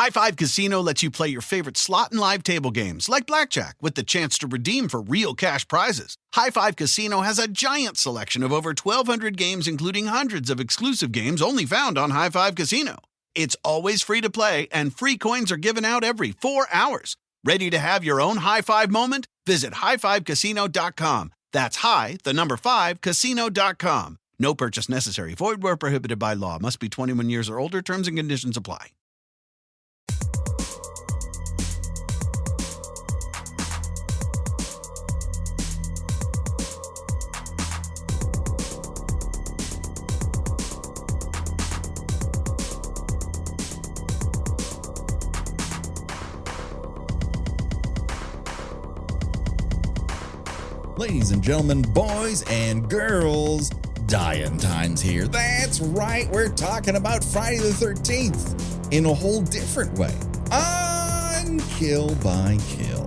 High Five Casino lets you play your favorite slot and live table games like blackjack with the chance to redeem for real cash prizes. High Five Casino has a giant selection of over 1,200 games, including hundreds of exclusive games only found on High Five Casino. It's always free to play, and free coins are given out every 4 hours. Ready to have your own high five moment? Visit highfivecasino.com. That's casino.com. No purchase necessary. Void where prohibited by law. Must be 21 years or older. Terms and conditions apply. Ladies and gentlemen, boys and girls, dying times here. That's right, we're talking about Friday the 13th in a whole different way on Kill by Kill.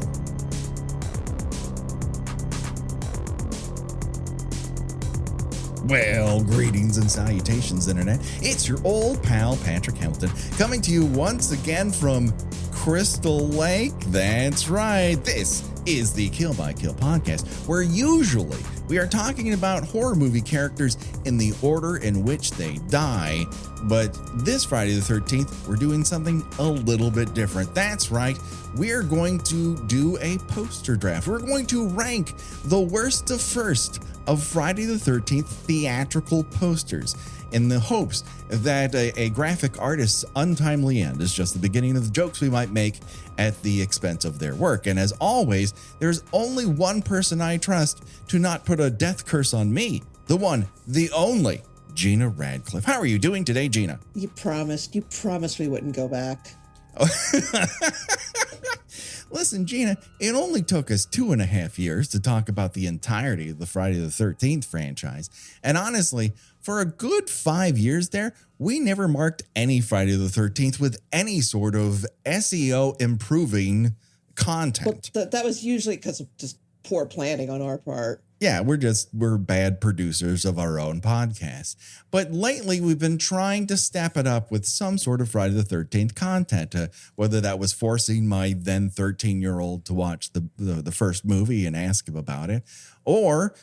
Well, greetings and salutations, Internet. It's your old pal, Patrick Hamilton, coming to you once again from Crystal Lake. That's right, this is the Kill by Kill podcast, where usually we are talking about horror movie characters in the order in which they die. But this Friday the 13th, we're doing something a little bit different. That's right, we're going to do a poster draft. We're going to rank the worst to first of Friday the 13th theatrical posters, in the hopes that a graphic artist's untimely end is just the beginning of the jokes we might make at the expense of their work. And as always, there's only one person I trust to not put a death curse on me, the one, the only, Gina Radcliffe. How are you doing today, Gina? You promised we wouldn't go back. Listen, Gina, it only took us 2.5 years to talk about the entirety of the Friday the 13th franchise. And honestly, for a good 5 years there, we never marked any Friday the 13th with any sort of SEO improving content. Well, that was usually because of just poor planning on our part. Yeah, we're bad producers of our own podcast. But lately, we've been trying to step it up with some sort of Friday the 13th content, whether that was forcing my then 13-year-old to watch the first movie and ask him about it, or,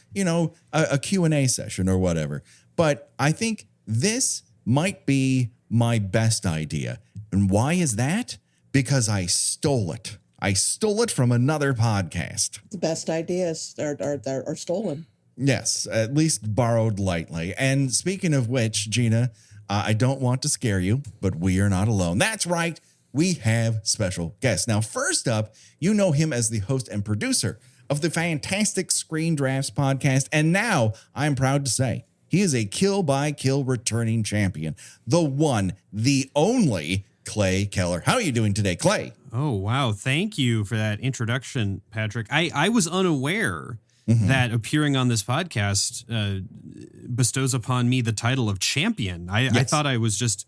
a Q&A session or whatever. But I think this might be my best idea. And why is that? Because I stole it. I stole it from another podcast. The best ideas are stolen. Yes, at least borrowed lightly. And speaking of which, Gina, I don't want to scare you, but we are not alone. That's right. We have special guests. Now, first up, you know him as the host and producer of the fantastic Screen Drafts podcast. And now I'm proud to say he is a Kill by Kill returning champion. The one, the only Clay Keller. How are you doing today, Clay? Oh, wow. Thank you for that introduction, Patrick. I was unaware that appearing on this podcast bestows upon me the title of champion. I thought I was just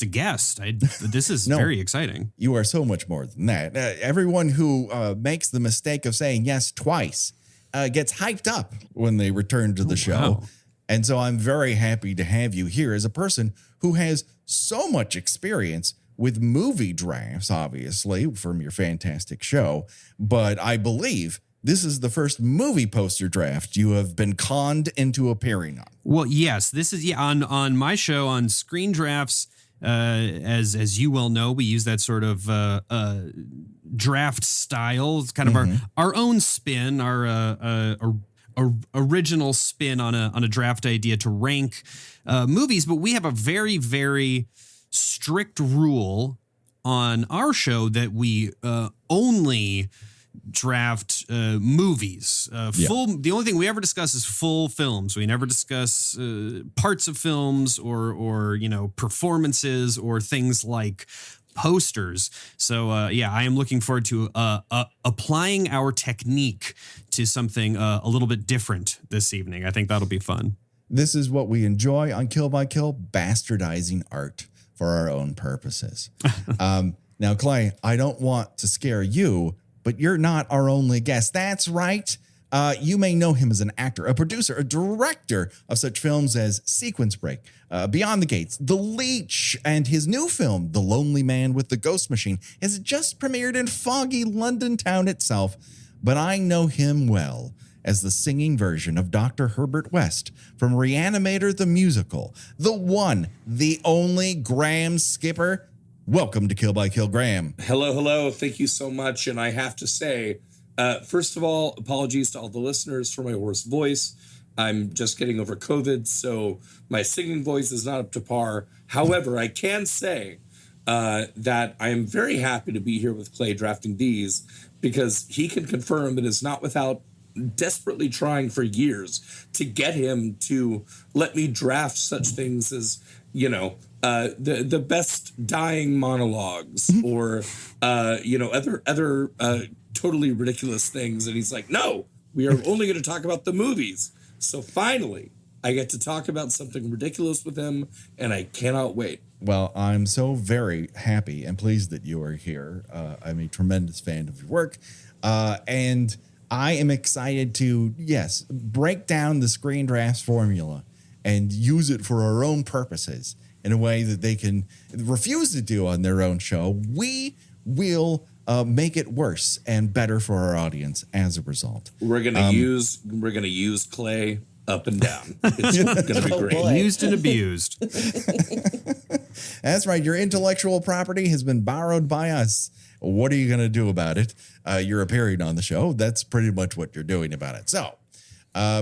a guest. This is very exciting. You are so much more than that. Everyone who makes the mistake of saying yes twice gets hyped up when they return to the show. Wow. And so I'm very happy to have you here as a person who has so much experience with movie drafts, obviously, from your fantastic show. But I believe this is the first movie poster draft you have been conned into appearing on. Well, yes, this is on my show on Screen Drafts. As you well know, we use that sort of draft style. It's kind of our own spin, our original spin on a draft idea to rank movies. But we have a very, very strict rule on our show that we only draft movies. The only thing we ever discuss is full films. We never discuss parts of films or performances or things like posters. So I am looking forward to applying our technique to something a little bit different this evening. I think that'll be fun. This is what we enjoy on Kill by Kill, bastardizing art for our own purposes. Now, Clay, I don't want to scare you, but you're not our only guest. That's right. You may know him as an actor, a producer, a director of such films as Sequence Break, Beyond the Gates, The Leech, and his new film, The Lonely Man with the Ghost Machine, has just premiered in foggy London town itself. But I know him well as the singing version of Dr. Herbert West from Reanimator the Musical, the one, the only Graham Skipper. Welcome to Kill by Kill, Graham. Hello. Thank you so much. And I have to say, first of all, apologies to all the listeners for my hoarse voice. I'm just getting over COVID, so my singing voice is not up to par. However, I can say that I am very happy to be here with Clay drafting these, because he can confirm that it's not without desperately trying for years to get him to let me draft such things as, the best dying monologues or, other totally ridiculous things. And he's like, no, we are only going to talk about the movies. So finally, I get to talk about something ridiculous with him, and I cannot wait. Well, I'm so very happy and pleased that you are here. I'm a tremendous fan of your work. And I am excited to, break down the Screen Drafts formula and use it for our own purposes in a way that they can refuse to do on their own show. We will make it worse and better for our audience as a result. We're gonna use Clay up and down. It's gonna be great. Boy. Used and abused. That's right. Your intellectual property has been borrowed by us. What are you going to do about it? You're appearing on the show. That's pretty much what you're doing about it. So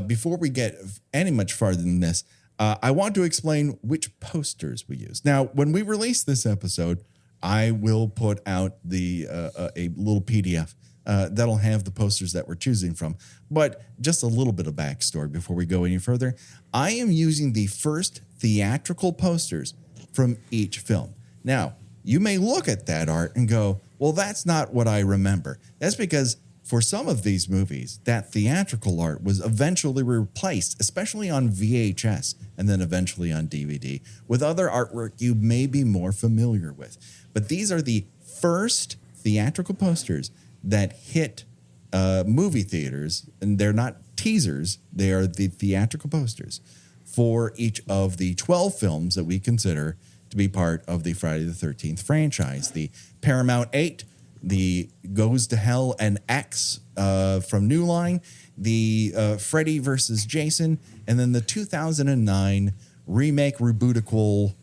before we get any much farther than this, I want to explain which posters we use. Now, when we release this episode, I will put out a little PDF that'll have the posters that we're choosing from. But just a little bit of backstory before we go any further. I am using the first theatrical posters from each film. Now, you may look at that art and go, well, that's not what I remember. That's because for some of these movies, that theatrical art was eventually replaced, especially on VHS and then eventually on DVD, with other artwork you may be more familiar with. But these are the first theatrical posters that hit movie theaters, and they're not teasers, they are the theatrical posters for each of the 12 films that we consider to be part of the Friday the 13th franchise. The Paramount 8, the Goes to Hell and X from New Line, the Freddy versus Jason, and then the 2009 remake rebootable,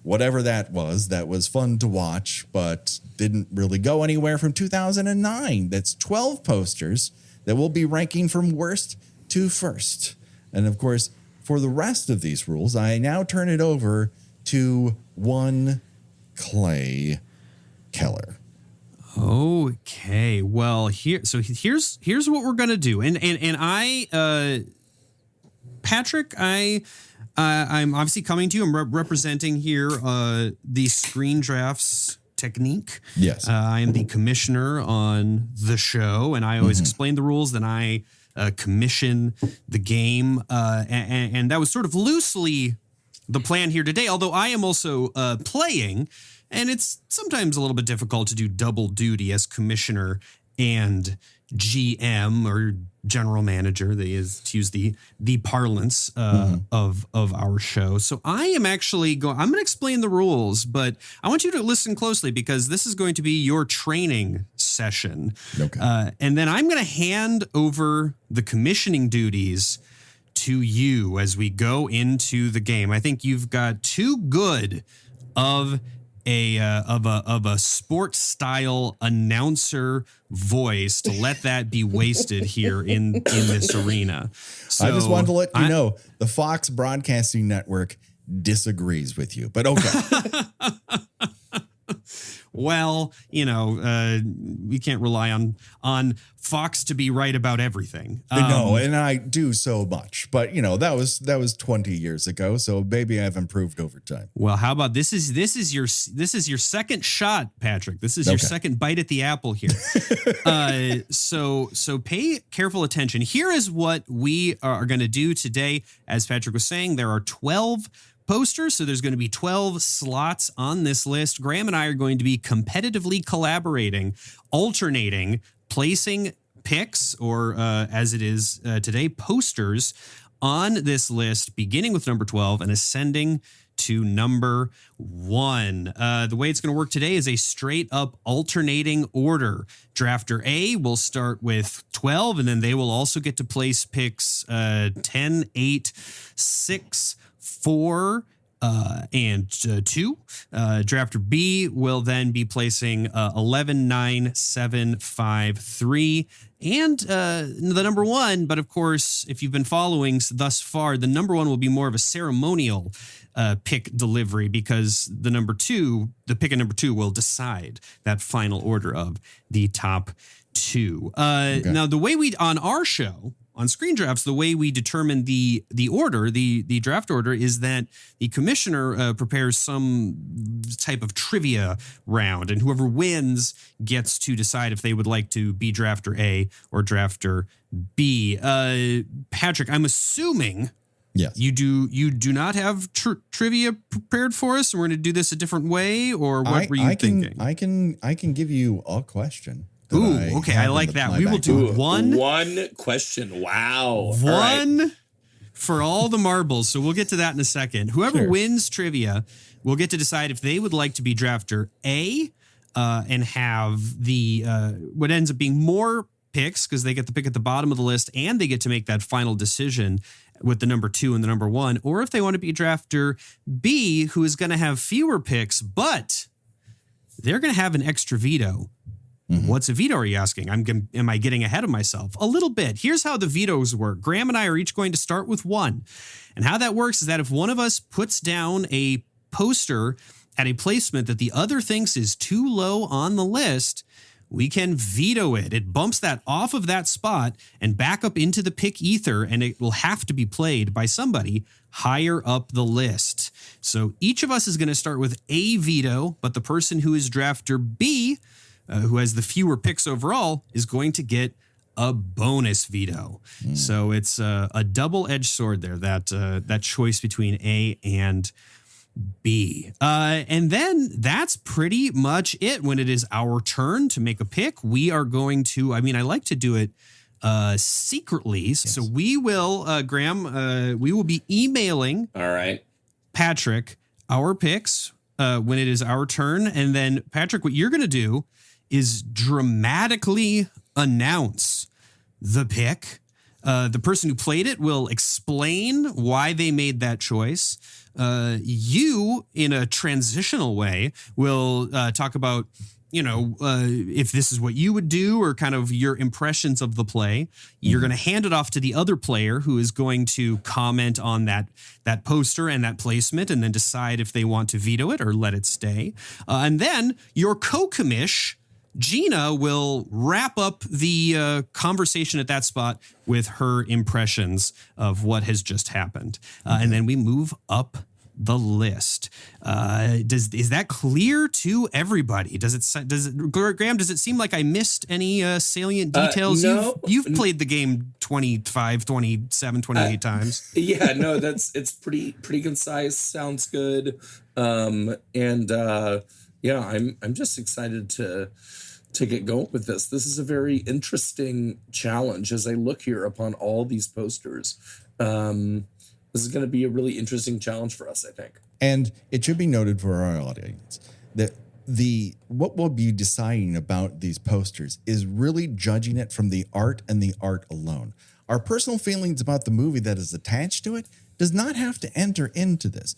whatever that was fun to watch, but didn't really go anywhere, from 2009. That's 12 posters that we'll be ranking from worst to first. And of course, for the rest of these rules, I now turn it over to one Clay Keller. Okay. Well, here's what we're gonna do, and I, Patrick, I'm obviously coming to you. I'm representing here the Screen Drafts technique. Yes, I am the commissioner on the show, and I always explain the rules. Then I commission the game, and that was sort of loosely the plan here today. Although I am also playing. And it's sometimes a little bit difficult to do double duty as commissioner and GM or general manager. They is to use the parlance of our show. So I am actually I'm going to explain the rules, but I want you to listen closely because this is going to be your training session. Okay. And then I'm going to hand over the commissioning duties to you as we go into the game. I think you've got too good of a sports style announcer voice to let that be wasted here in this arena. So I just wanted to let you know the Fox Broadcasting Network disagrees with you, but okay. Well, we can't rely on Fox to be right about everything. No, and I do so much, but that was 20 years ago, so maybe I've improved over time. Well, how about this is your second shot, Patrick. This is your second bite at the apple here. So pay careful attention. Here is what we are going to do today. As Patrick was saying, there are 12 posters, so there's going to be 12 slots on this list. Graham and I are going to be competitively collaborating, alternating, placing picks, or as it is today, posters on this list, beginning with number 12 and ascending to number 1. The way it's going to work today is a straight up alternating order. Drafter A will start with 12, and then they will also get to place picks 10, 8, 6, 4, and 2. Drafter B will then be placing 11, 9, 7, 5, 3, and the number 1. But of course, if you've been following thus far, the number 1 will be more of a ceremonial pick delivery, because the pick at number 2 will decide that final order of the top 2. Now, the way on our show, on Screen Drafts, the way we determine the order, the draft order, is that the commissioner prepares some type of trivia round, and whoever wins gets to decide if they would like to be drafter A or drafter B. Patrick, I'm assuming yes, you do not have trivia prepared for us, and we're going to do this a different way, or what were you thinking? I can give you a question. Ooh, okay, I like that. We will do one question. Wow. One for all the marbles. So we'll get to that in a second. Whoever wins trivia will get to decide if they would like to be drafter A and have the what ends up being more picks, because they get the pick at the bottom of the list and they get to make that final decision with the number 2 and the number 1, or if they want to be drafter B, who is going to have fewer picks, but they're going to have an extra veto. Mm-hmm. What's a veto, are you asking? Am I getting ahead of myself? A little bit. Here's how the vetoes work. Graham and I are each going to start with 1. And how that works is that if one of us puts down a poster at a placement that the other thinks is too low on the list, we can veto it. It bumps that off of that spot and back up into the pick ether, and it will have to be played by somebody higher up the list. So each of us is going to start with a veto, but the person who is drafter B, who has the fewer picks overall, is going to get a bonus veto. So it's a double-edged sword there, that choice between A and B. And then that's pretty much it. When it is our turn to make a pick, we are going to, I like to do it secretly. Yes. So we will, Graham, we will be emailing Patrick our picks when it is our turn. And then, Patrick, what you're going to do is dramatically announce the pick. The person who played it will explain why they made that choice. You, in a transitional way, will talk about, if this is what you would do, or kind of your impressions of the play. You're going to hand it off to the other player, who is going to comment on that poster and that placement, and then decide if they want to veto it or let it stay. And then your co-commish, Gina, will wrap up the conversation at that spot with her impressions of what has just happened. And then we move up the list. Is that clear to everybody? Graham, does it seem like I missed any salient details? No. You've played the game 25, 27, 28 times. Yeah, no, it's pretty concise. Sounds good. I'm just excited to get going with this. This is a very interesting challenge as I look here upon all these posters. This is going to be a really interesting challenge for us, I think. And it should be noted for our audience that what we'll be deciding about these posters is really judging it from the art and the art alone. Our personal feelings about the movie that is attached to it does not have to enter into this.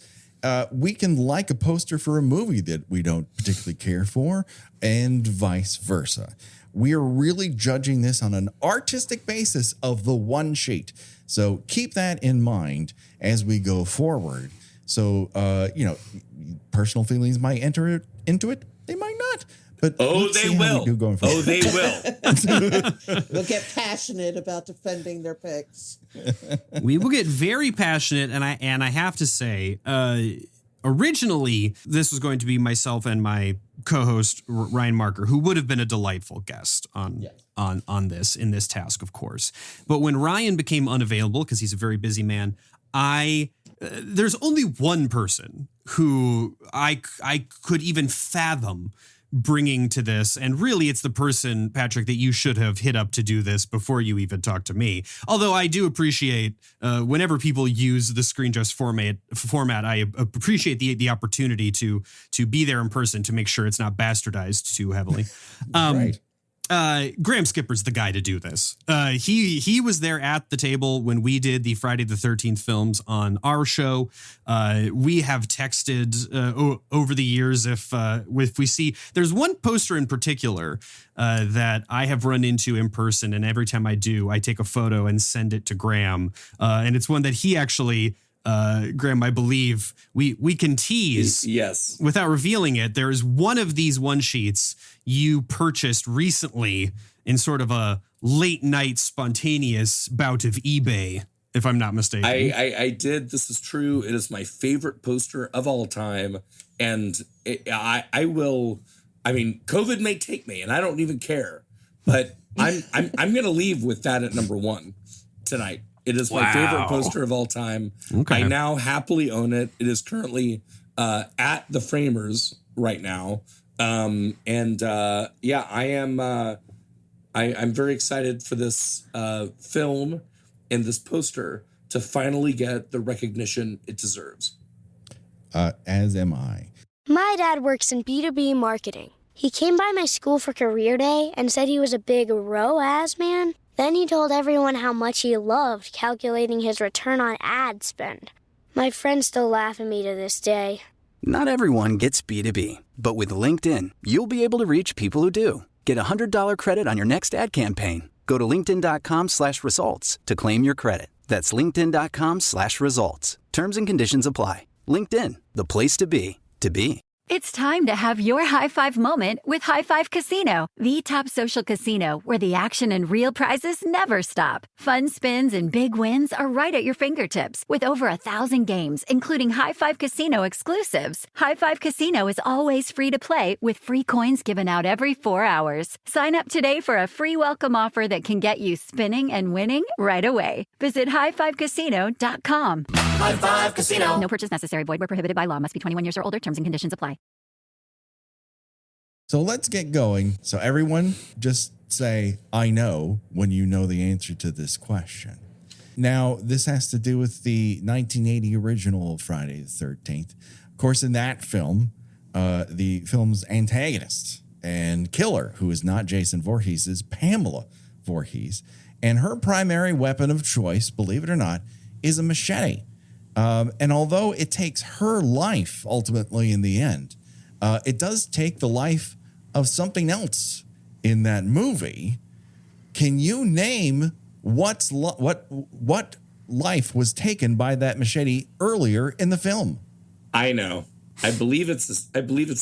We can like a poster for a movie that we don't particularly care for, and vice versa. We are really judging this on an artistic basis of the one sheet. So keep that in mind as we go forward. So, personal feelings might enter into it. They might not. But they will. They will. They'll get passionate about defending their picks. We will get very passionate, and I have to say, originally this was going to be myself and my co-host Ryan Marker, who would have been a delightful guest on this in this task, of course. But when Ryan became unavailable, because he's a very busy man, there's only one person who I could even fathom bringing to this. And really, it's the person, Patrick, that you should have hit up to do this before you even talked to me. Although I do appreciate whenever people use the Screen Drafts format, I appreciate the opportunity to be there in person to make sure it's not bastardized too heavily. Right. Graham Skipper's the guy to do this. He was there at the table when we did the Friday the 13th films on our show. We have texted over the years if we see, there's one poster in particular that I have run into in person, and every time I do, I take a photo and send it to Graham. And it's one that he actually, Graham, I believe we can tease. Yes. Without revealing it, there is one of these one sheets you purchased recently in sort of a late night spontaneous bout of eBay, if I'm not mistaken. I did. This is true. It is my favorite poster of all time. And I will, I mean, COVID may take me and I don't even care, but I'm going to leave with that at number 1 tonight. It is my favorite poster of all time. Okay. I now happily own it. It is currently at the Framers right now. I am. I'm very excited for this film and this poster to finally get the recognition it deserves. As am I. My dad works in B2B marketing. He came by my school for career day and said he was a big ROAS man. Then he told everyone how much he loved calculating his return on ad spend. My friends still laugh at me to this day. Not everyone gets B2B, but with LinkedIn, you'll be able to reach people who do. Get a $100 credit on your next ad campaign. Go to linkedin.com/results to claim your credit. That's linkedin.com/results. Terms and conditions apply. LinkedIn, the place to be, to be. It's time to have your high-five moment with High Five Casino, the top social casino where the action and real prizes never stop. Fun spins and big wins are right at your fingertips with over 1,000 games, including High Five Casino exclusives. High Five Casino is always free to play with free coins given out every 4 hours. Sign up today for a free welcome offer that can get you spinning and winning right away. Visit highfivecasino.com. High Five Casino. No purchase necessary. Void where prohibited by law. Must be 21 years or older. Terms and conditions apply. So let's get going. So everyone just say, I know, when you know the answer to this question. Now, this has to do with the 1980 original Friday the 13th. Of course, in that film, the film's antagonist and killer, who is not Jason Voorhees, is Pamela Voorhees. And her primary weapon of choice, believe it or not, is a machete. And although it takes her life ultimately in the end, it does take the life of something else in that movie. Can you name what life was taken by that machete earlier in the film? I know. I believe it's a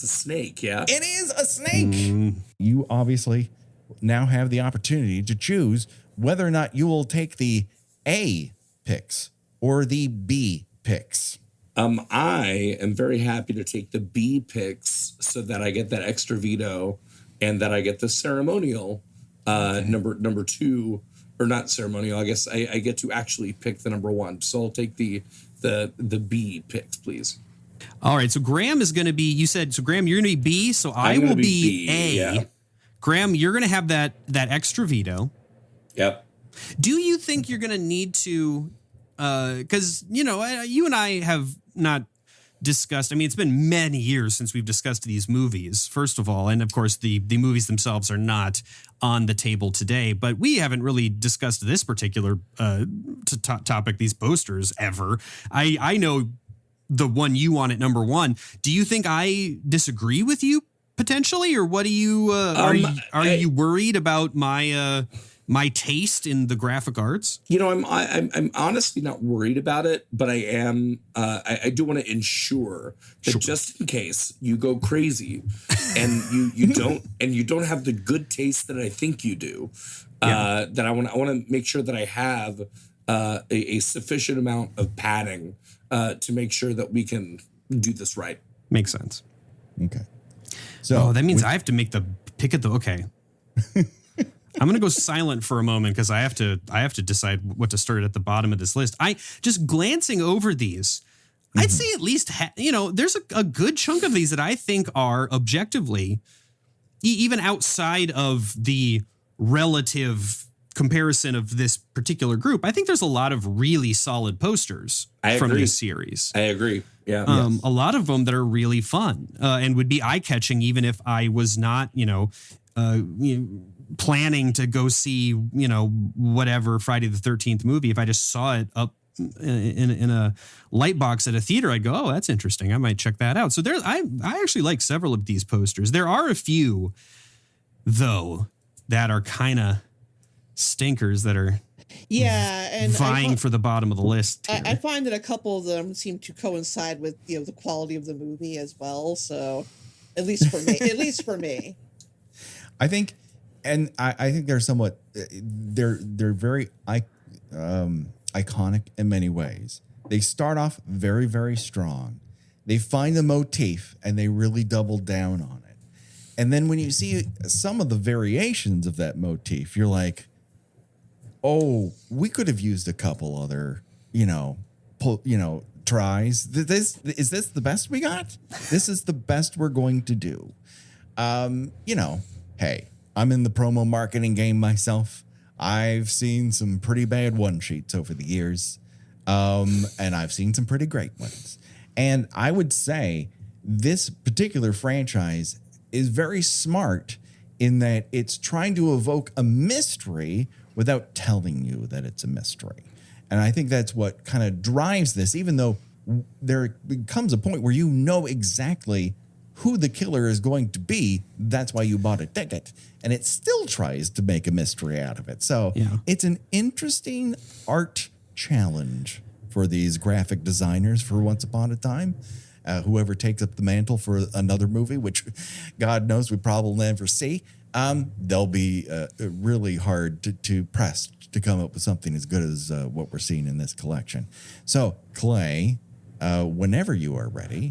snake. Yeah, it is a snake. You obviously now have the opportunity to choose whether or not you will take the A picks or the B picks. I am very happy to take the B picks so that I get that extra veto and that I get the ceremonial number 2, or not ceremonial. I guess I get to actually pick the number 1. So I'll take the B picks, please. All right. So Graham is going to be, you said, so Graham, you're going to be B. So I will be A. Yeah. Graham, you're going to have that extra veto. Yep. Do you think you're going to need to, because, you and I have not discussed, I mean, it's been many years since we've discussed these movies, first of all. And of course, the movies themselves are not on the table today, but we haven't really discussed this particular topic, these posters, ever. I know the one you want at number 1. Do you think I disagree with you potentially, or what do you, are you worried about my taste in the graphic arts? I'm honestly not worried about it, but I am. I do want to ensure that just in case you go crazy and you don't have the good taste that I think you do, that I want to make sure that I have a sufficient amount of padding to make sure that we can do this right. Makes sense. Okay. So that means I have to make the pick at the okay. I'm going to go silent for a moment because I have to decide what to start at the bottom of this list. I just glancing over these, I'd say at least, there's a good chunk of these that I think are objectively even outside of the relative comparison of this particular group, I think there's a lot of really solid posters from this series. I agree. Yeah. A lot of them that are really fun and would be eye-catching even if I was not, planning to go see, whatever Friday the 13th movie. If I just saw it up in a light box at a theater, I'd go, oh, that's interesting. I might check that out. So I actually like several of these posters. There are a few, though, that are kind of stinkers that are and vying for the bottom of the list. I find that a couple of them seem to coincide with the quality of the movie as well. So at least for me, I think, and I think they're somewhat they're very iconic in many ways. They start off very, very strong. They find the motif and they really double down on it. And then when you see some of the variations of that motif, you're like, oh, we could have used a couple other, tries. Is this the best we got? This is the best we're going to do. Hey, I'm in the promo marketing game myself. I've seen some pretty bad one sheets over the years. And I've seen some pretty great ones. And I would say this particular franchise is very smart in that it's trying to evoke a mystery without telling you that it's a mystery. And I think that's what kind of drives this, even though there becomes a point where you know exactly who the killer is going to be. That's why you bought a ticket. And it still tries to make a mystery out of it. So It's an interesting art challenge for these graphic designers for Once Upon a Time. Whoever takes up the mantle for another movie, which God knows we probably never see, they'll be really hard to press to come up with something as good as what we're seeing in this collection. So, Clay, whenever you are ready,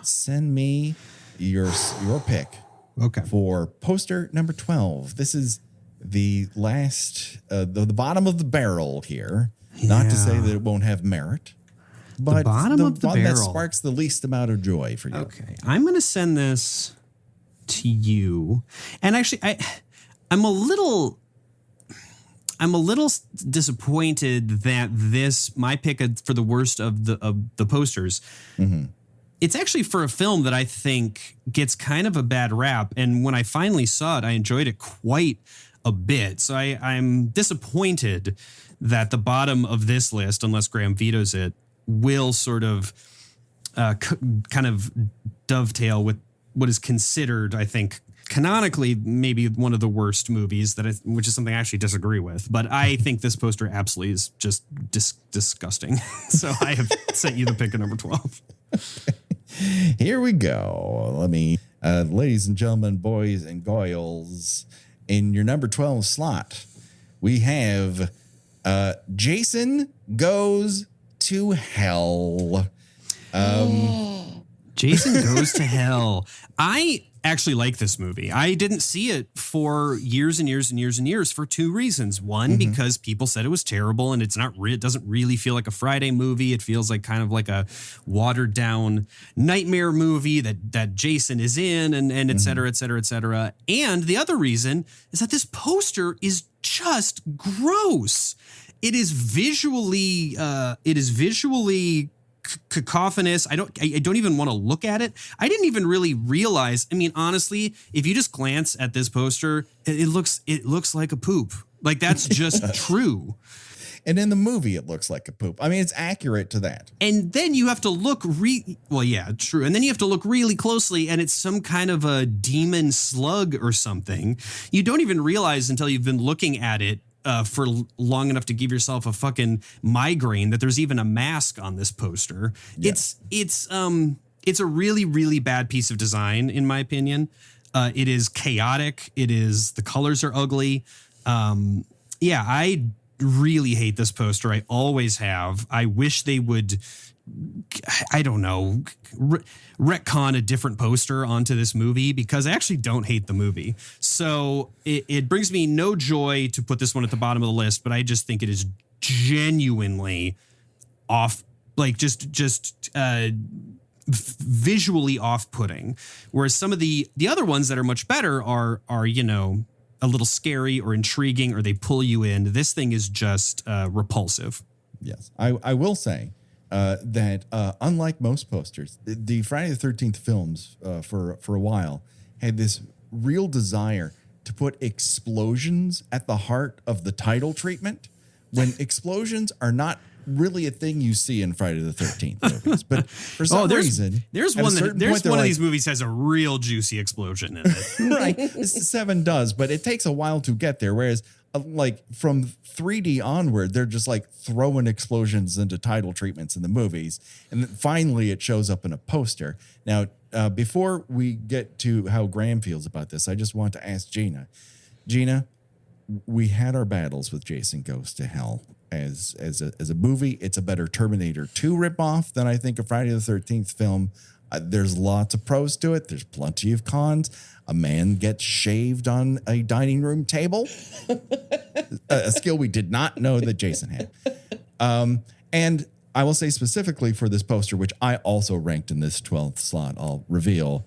send me your pick for poster number 12. This is the last, the bottom of the barrel here. Not to say that it won't have merit, but the one that sparks the least amount of joy for you. Okay, I'm going to send this to you, and actually, I'm a little disappointed that my pick for the worst of the posters. Mm-hmm. It's actually for a film that I think gets kind of a bad rap, and when I finally saw it, I enjoyed it quite a bit. So I'm disappointed that the bottom of this list, unless Graham vetoes it, will sort of kind of dovetail with what is considered, I think, canonically maybe one of the worst movies, which is something I actually disagree with. But I think this poster absolutely is just disgusting. So I have sent you the pick of number 12. Here we go. Let me, ladies and gentlemen, boys and girls, in your number 12 slot, we have Jason Goes to Hell. Jason Goes to Hell. I actually like this movie. I didn't see it for years and years and years and years for two reasons. One, because people said it was terrible and it doesn't really feel like a Friday movie. It feels like kind of like a watered down nightmare movie that Jason is in and et cetera, et cetera, et cetera. And the other reason is that this poster is just gross. It is visually cacophonous. I don't even want to look at it. I didn't even really realize. I mean, honestly, if you just glance at this poster, it looks like a poop. Like that's just true. And in the movie, it looks like a poop. I mean, it's accurate to that. And then you have to look true. And then you have to look really closely, and it's some kind of a demon slug or something. You don't even realize until you've been looking at it for long enough to give yourself a fucking migraine that there's even a mask on this poster. Yeah. It's a really, really bad piece of design, in my opinion. It is chaotic. The colors are ugly. I really hate this poster. I always have. I wish they would, I don't know, retcon a different poster onto this movie, because I actually don't hate the movie. So it brings me no joy to put this one at the bottom of the list, but I just think it is genuinely off, like just visually off-putting, whereas some of the other ones that are much better are a little scary or intriguing, or they pull you in. This thing is just repulsive. Yes, I will say that unlike most posters, the Friday the 13th films for a while had this real desire to put explosions at the heart of the title treatment, when explosions are not really a thing you see in Friday the 13th movies. But for some reason, there's one of these movies has a real juicy explosion in it. Right. 7 does, but it takes a while to get there. Whereas like from 3D onward, they're just like throwing explosions into title treatments in the movies. And then finally it shows up in a poster. Now, before we get to how Graham feels about this, I just want to ask Gina. Gina, we had our battles with Jason Goes to Hell as a movie. It's a better Terminator 2 ripoff than I think a Friday the 13th film. There's lots of pros to it. There's plenty of cons. A man gets shaved on a dining room table, a skill we did not know that Jason had. And I will say specifically for this poster, which I also ranked in this 12th slot, I'll reveal,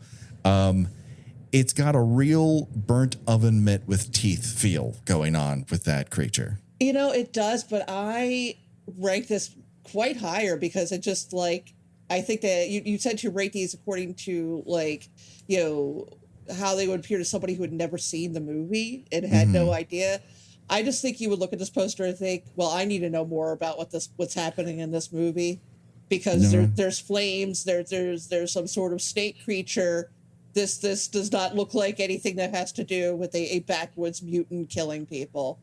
it's got a real burnt oven mitt with teeth feel going on with that creature. It does, but I rank this quite higher because it just I think that you tend to rate these according to how they would appear to somebody who had never seen the movie and had no idea. I just think you would look at this poster and think, well, I need to know more about what's happening in this movie, because there's flames, there's some sort of snake creature. This does not look like anything that has to do with a backwoods mutant killing people.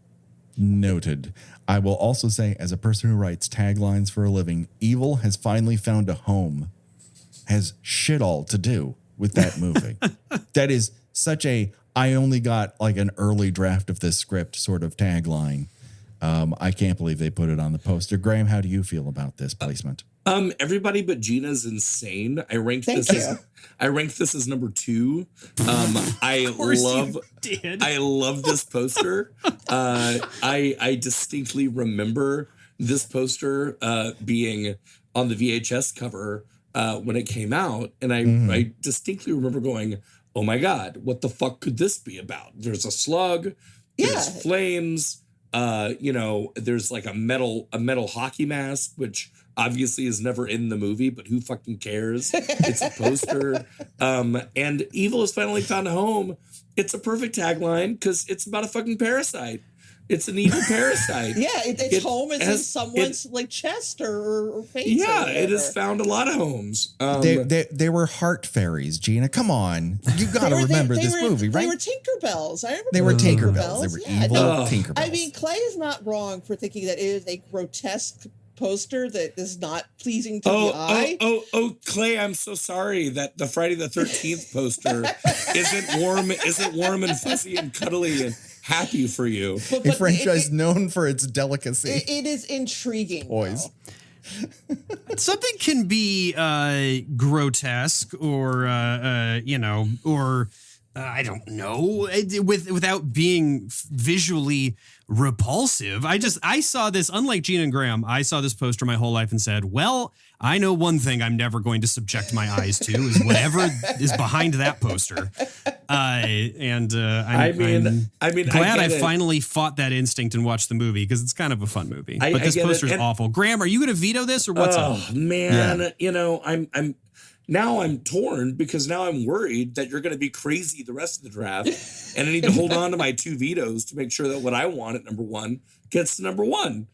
Noted. I will also say, as a person who writes taglines for a living, Evil has finally found a home, has shit all to do with that movie. That is such a, I only got like an early draft of this script sort of tagline. I can't believe they put it on the poster. Graham, how do you feel about this placement? Everybody but Gina's insane. I ranked this as number 2. I love this poster. I distinctly remember this poster being on the VHS cover when it came out, and I distinctly remember going, "Oh my God, what the fuck could this be about?" There's a slug, there's flames, there's like a metal hockey mask, which obviously is never in the movie, but who fucking cares? It's a poster. And Evil has finally found a home. It's a perfect tagline because it's about a fucking parasite. It's an evil parasite. Yeah, its home is in someone's chest or face. Yeah, it has found a lot of homes. They were heart fairies, Gina. Come on. You got to remember this movie, right? They were Tinkerbells. I remember they were Tinkerbells. They were evil Tinkerbells. I mean, Clay is not wrong for thinking that it is a grotesque poster that is not pleasing to the eye. Clay, I'm so sorry that the Friday the 13th poster isn't warm and fuzzy and cuddly and happy for you. But a franchise known for its delicacy. It is intriguing. Boys. Something can be grotesque or I don't know, without being visually repulsive. I saw this, unlike Gina and Graham, I saw this poster my whole life and said, well, I know one thing I'm never going to subject my eyes to is whatever is behind that poster. I'm glad I finally fought that instinct and watched the movie, because it's kind of a fun movie. But this poster's awful. Graham, are you going to veto this or what's up? Oh man, I'm torn, because now I'm worried that you're going to be crazy the rest of the draft, and I need to hold on to my 2 vetoes to make sure that what I want at number 1 gets to number 1.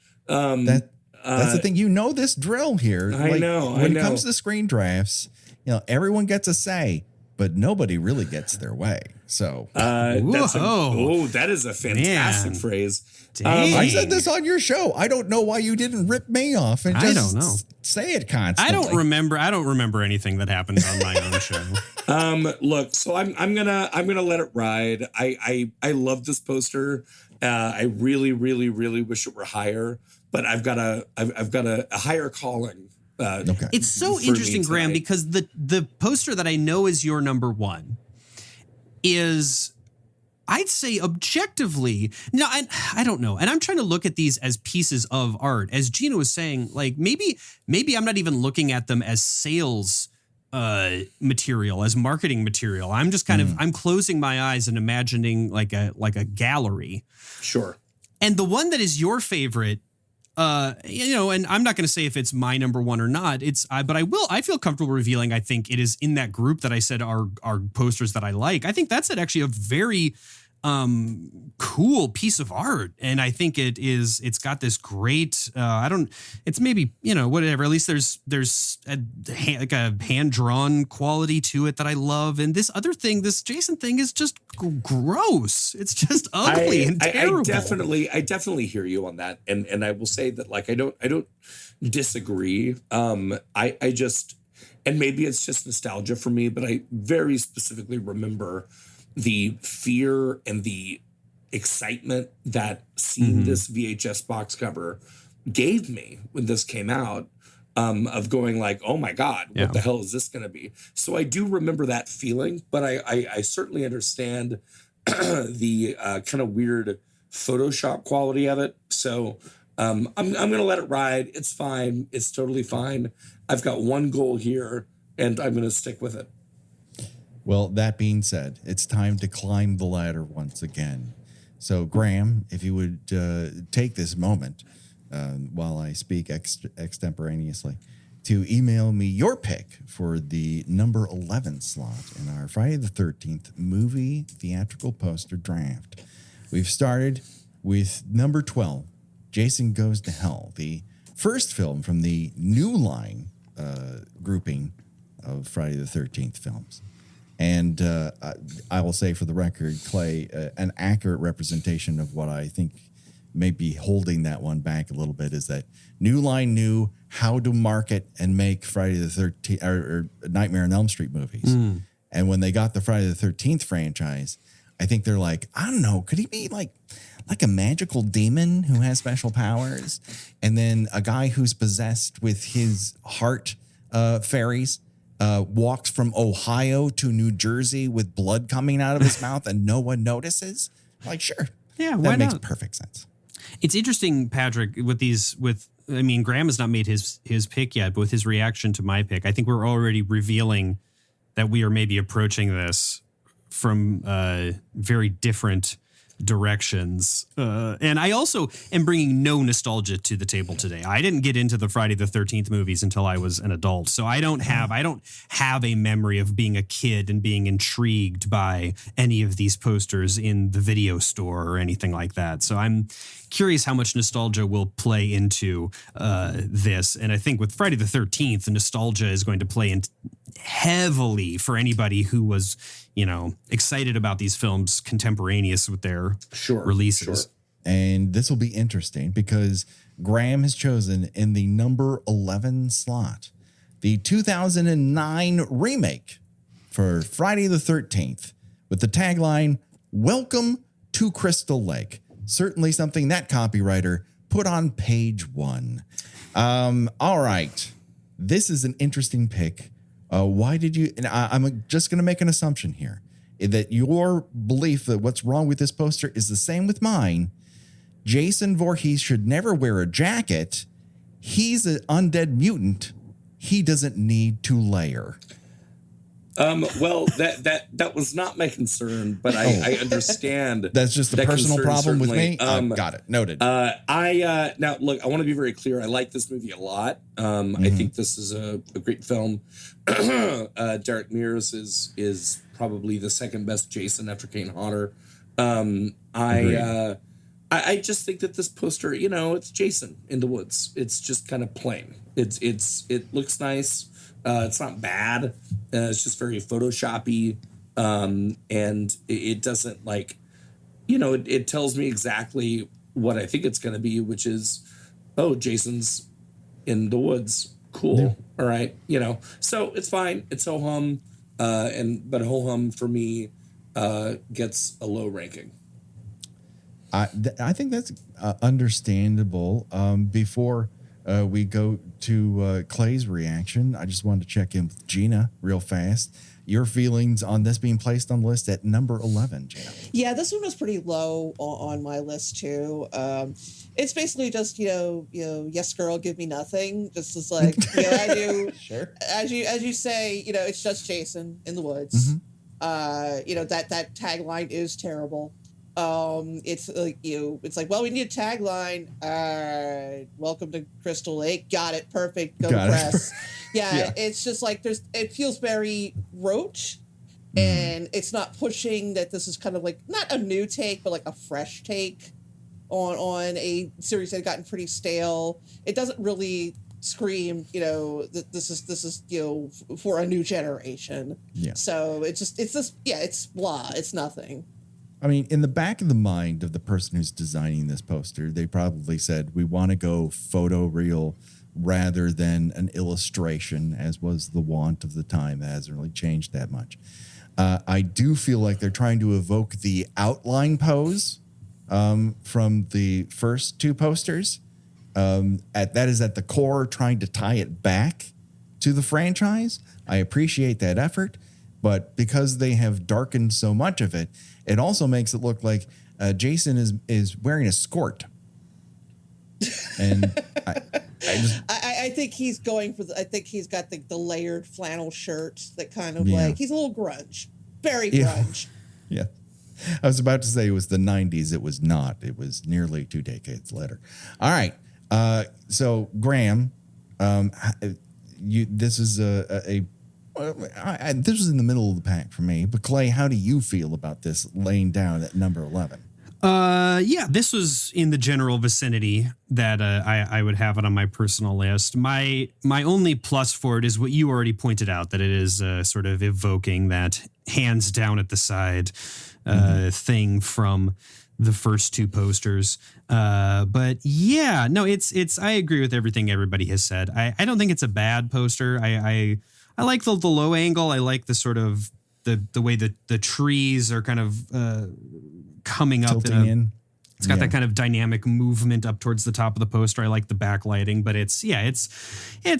That's the thing. This drill here. I know. When it comes to screen drafts, everyone gets a say, but nobody really gets their way. So that is a fantastic phrase. I said this on your show. I don't know why you didn't rip me off and just say it constantly. I don't remember anything that happened on my own show. Look, so I'm gonna let it ride. I love this poster. I really, really, really wish it were higher, but I've got a higher calling. Okay. It's so interesting, Graham, because the poster that I know is your number 1 is, I'd say, objectively, no, I don't know. And I'm trying to look at these as pieces of art. As Gina was saying, maybe I'm not even looking at them as sales material, as marketing material. I'm just kind of I'm closing my eyes and imagining like a gallery. Sure. And the one that is your favorite, and I'm not going to say if it's my number one or not. But I feel comfortable revealing. I think it is in that group that I said are posters that I like. I think that's actually a very cool piece of art, and I think it's got this great it's maybe whatever, at least there's like a hand-drawn quality to it that I love, and this other thing, this Jason thing, is just gross. It's just ugly and terrible. I definitely hear you on that, and I will say that, like, I don't disagree. I just, and maybe it's just nostalgia for me, but I very specifically remember the fear and the excitement that seeing this VHS box cover gave me when this came out, of going like, oh my God, what the hell is this going to be? So I do remember that feeling, but I certainly understand the kind of weird Photoshop quality of it. So I'm going to let it ride. It's fine. It's totally fine. I've got one goal here, and I'm going to stick with it. Well, that being said, it's time to climb the ladder once again. So, Graham, if you would take this moment while I speak extemporaneously to email me your pick for the number 11 slot in our Friday the 13th movie theatrical poster draft. We've started with number 12, Jason Goes to Hell, the first film from the New Line grouping of Friday the 13th films. And I will say, for the record, Clay, an accurate representation of what I think may be holding that one back a little bit is that New Line knew how to market and make Friday the 13th or Nightmare on Elm Street movies. And when they got the Friday the 13th franchise, I think they're like, I don't know, could he be like a magical demon who has special powers? And then a guy who's possessed with his heart fairies walks from Ohio to New Jersey with blood coming out of his mouth and no one notices? Like, sure. Yeah, that makes perfect sense. It's interesting, Patrick, Graham has not made his pick yet, but with his reaction to my pick, I think we're already revealing that we are maybe approaching this from very different directions. And I also am bringing no nostalgia to the table today. I didn't get into the Friday the 13th movies until I was an adult. So I don't have a memory of being a kid and being intrigued by any of these posters in the video store or anything like that. So I'm curious how much nostalgia will play into this. And I think with Friday the 13th, the nostalgia is going to play in heavily for anybody who was, excited about these films contemporaneous with their releases. Sure. And this will be interesting because Graham has chosen in the number 11 slot the 2009 remake for Friday the 13th with the tagline, "Welcome to Crystal Lake." Certainly something that copywriter put on page 1. All right. This is an interesting pick. Why did you, and I'm just going to make an assumption here, that your belief that what's wrong with this poster is the same with mine. Jason Voorhees should never wear a jacket. He's an undead mutant. He doesn't need to layer. Well, that was not my concern, but I understand. That's just a personal problem with me. Got it. Noted. Now look, I want to be very clear. I like this movie a lot. I think this is a great film. Derek Mears is probably the second best Jason after Kane Hodder. I just think that this poster, it's Jason in the woods. It's just kind of plain. It looks nice. It's not bad. It's just very Photoshoppy. And it doesn't it tells me exactly what I think it's going to be, which is, oh, Jason's in the woods. Cool. Yeah. All right. So it's fine. It's ho-hum. But ho-hum for me gets a low ranking. I think that's understandable. Before we go to Clay's reaction, I just wanted to check in with Gina real fast. your feelings on this being placed on the list at number 11, Gina. Yeah, this one was pretty low on my list too. It's basically just yes, girl, give me nothing. Just as like I do. Sure. As you say, it's just Jason in the woods. Mm-hmm. That tagline is terrible. It's like it's like, well, we need a tagline. Welcome to Crystal Lake. Got it. Perfect. Go Got press. it. Yeah, it's just like it feels very rote, and it's not pushing that this is kind of like not a new take, but like a fresh take on a series that had gotten pretty stale. It doesn't really scream, that this is for a new generation. Yeah. So it's blah. It's nothing. I mean, in the back of the mind of the person who's designing this poster, they probably said, we want to go photoreal rather than an illustration, as was the want of the time. That hasn't really changed that much. I do feel like they're trying to evoke the outline pose from the first two posters. That is at the core, trying to tie it back to the franchise. I appreciate that effort, but because they have darkened so much of it, it also makes it look like Jason is wearing a skirt. And I think he's going for I think he's got the layered flannel shirt that kind of Yeah. like he's a little grunge, very grunge. Yeah. I was about to say it was the 90s. It was not. It was nearly 2 decades later. All right. So Graham, this is this was in the middle of the pack for me. But Clay, how do you feel about this laying down at number 11? Yeah, this was in the general vicinity that I would have it on my personal list. My only plus for it is what you already pointed out, that it is sort of evoking that hands down at the side thing from the first two posters. But yeah, no, it's I agree with everything everybody has said. I don't think it's a bad poster. I like the low angle. I like the sort of the way that the trees are kind of coming up tilting in. It's got that kind of dynamic movement up towards the top of the poster. I like the backlighting, but it's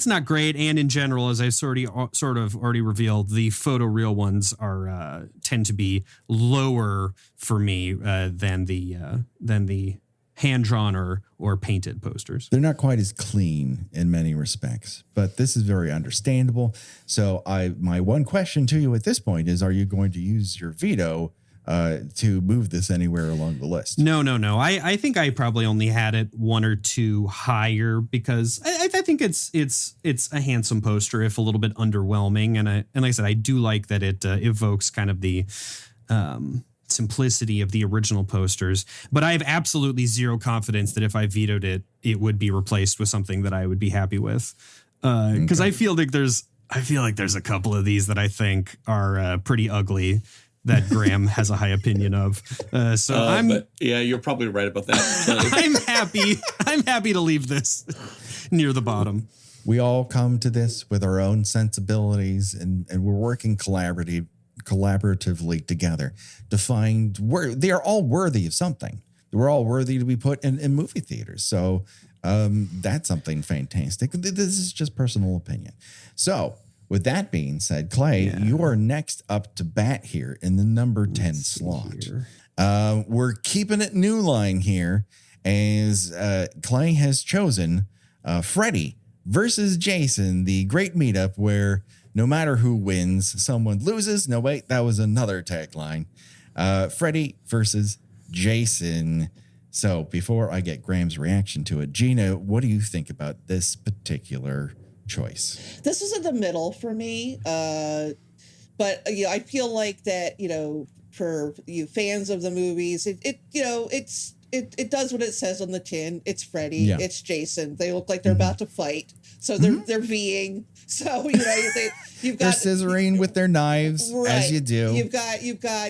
not great. And in general, as I've sort of already revealed, the photoreal ones are tend to be lower for me than the hand drawn or painted posters. They're not quite as clean in many respects, but this is very understandable. So my one question to you at this point is, are you going to use your veto to move this anywhere along the list? No. I think I probably only had it one or two higher because I think it's a handsome poster, if a little bit underwhelming. And like I said, I do like that it evokes kind of the simplicity of the original posters. But I have absolutely zero confidence that if I vetoed it, it would be replaced with something that I would be happy with. Because I feel like there's a couple of these that I think are pretty ugly, that Graham has a high opinion of. But yeah, you're probably right about that. I'm happy to leave this near the bottom. We all come to this with our own sensibilities, and we're working collaboratively together to find where they are all worthy of something. We're all worthy to be put in movie theaters. So that's something fantastic. This is just personal opinion. So with that being said, Clay, you are next up to bat here in the number 10 slot. We're keeping it new line here as Clay has chosen Freddy versus Jason, the great meetup where no matter who wins, someone loses. No, wait, that was another tagline. Freddy versus Jason. So before I get Graham's reaction to it, Gina, what do you think about this particular choice? This was in the middle for me, but I feel like that for you fans of the movies, it does what it says on the tin. It's Freddy, it's Jason. They look like they're about to fight, so they're V'ing. So you've got they're scissoring with their knives, right, as you do. You've got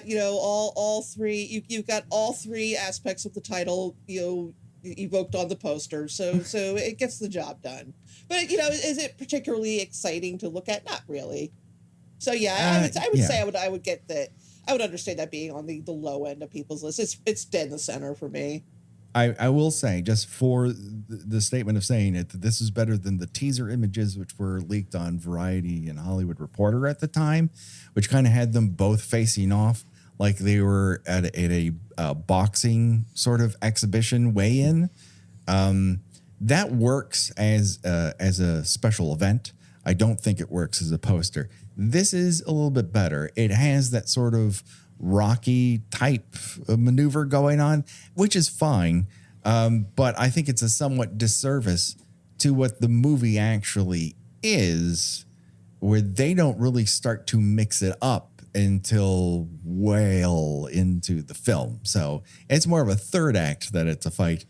all three. You've got all three aspects of the title evoked on the poster. So it gets the job done. But is it particularly exciting to look at? Not really. So I would say I would get that. I would understand that being on the low end of people's list. It's dead in the center for me. I will say, just for the statement of saying it, that this is better than the teaser images which were leaked on Variety and Hollywood Reporter at the time, which kind of had them both facing off like they were at a boxing sort of exhibition weigh-in. That works as a special event. I don't think it works as a poster. This is a little bit better. It has that sort of Rocky type maneuver going on, which is fine. But I think it's a somewhat disservice to what the movie actually is, where they don't really start to mix it up until well into the film. So it's more of a third act that it's a fight,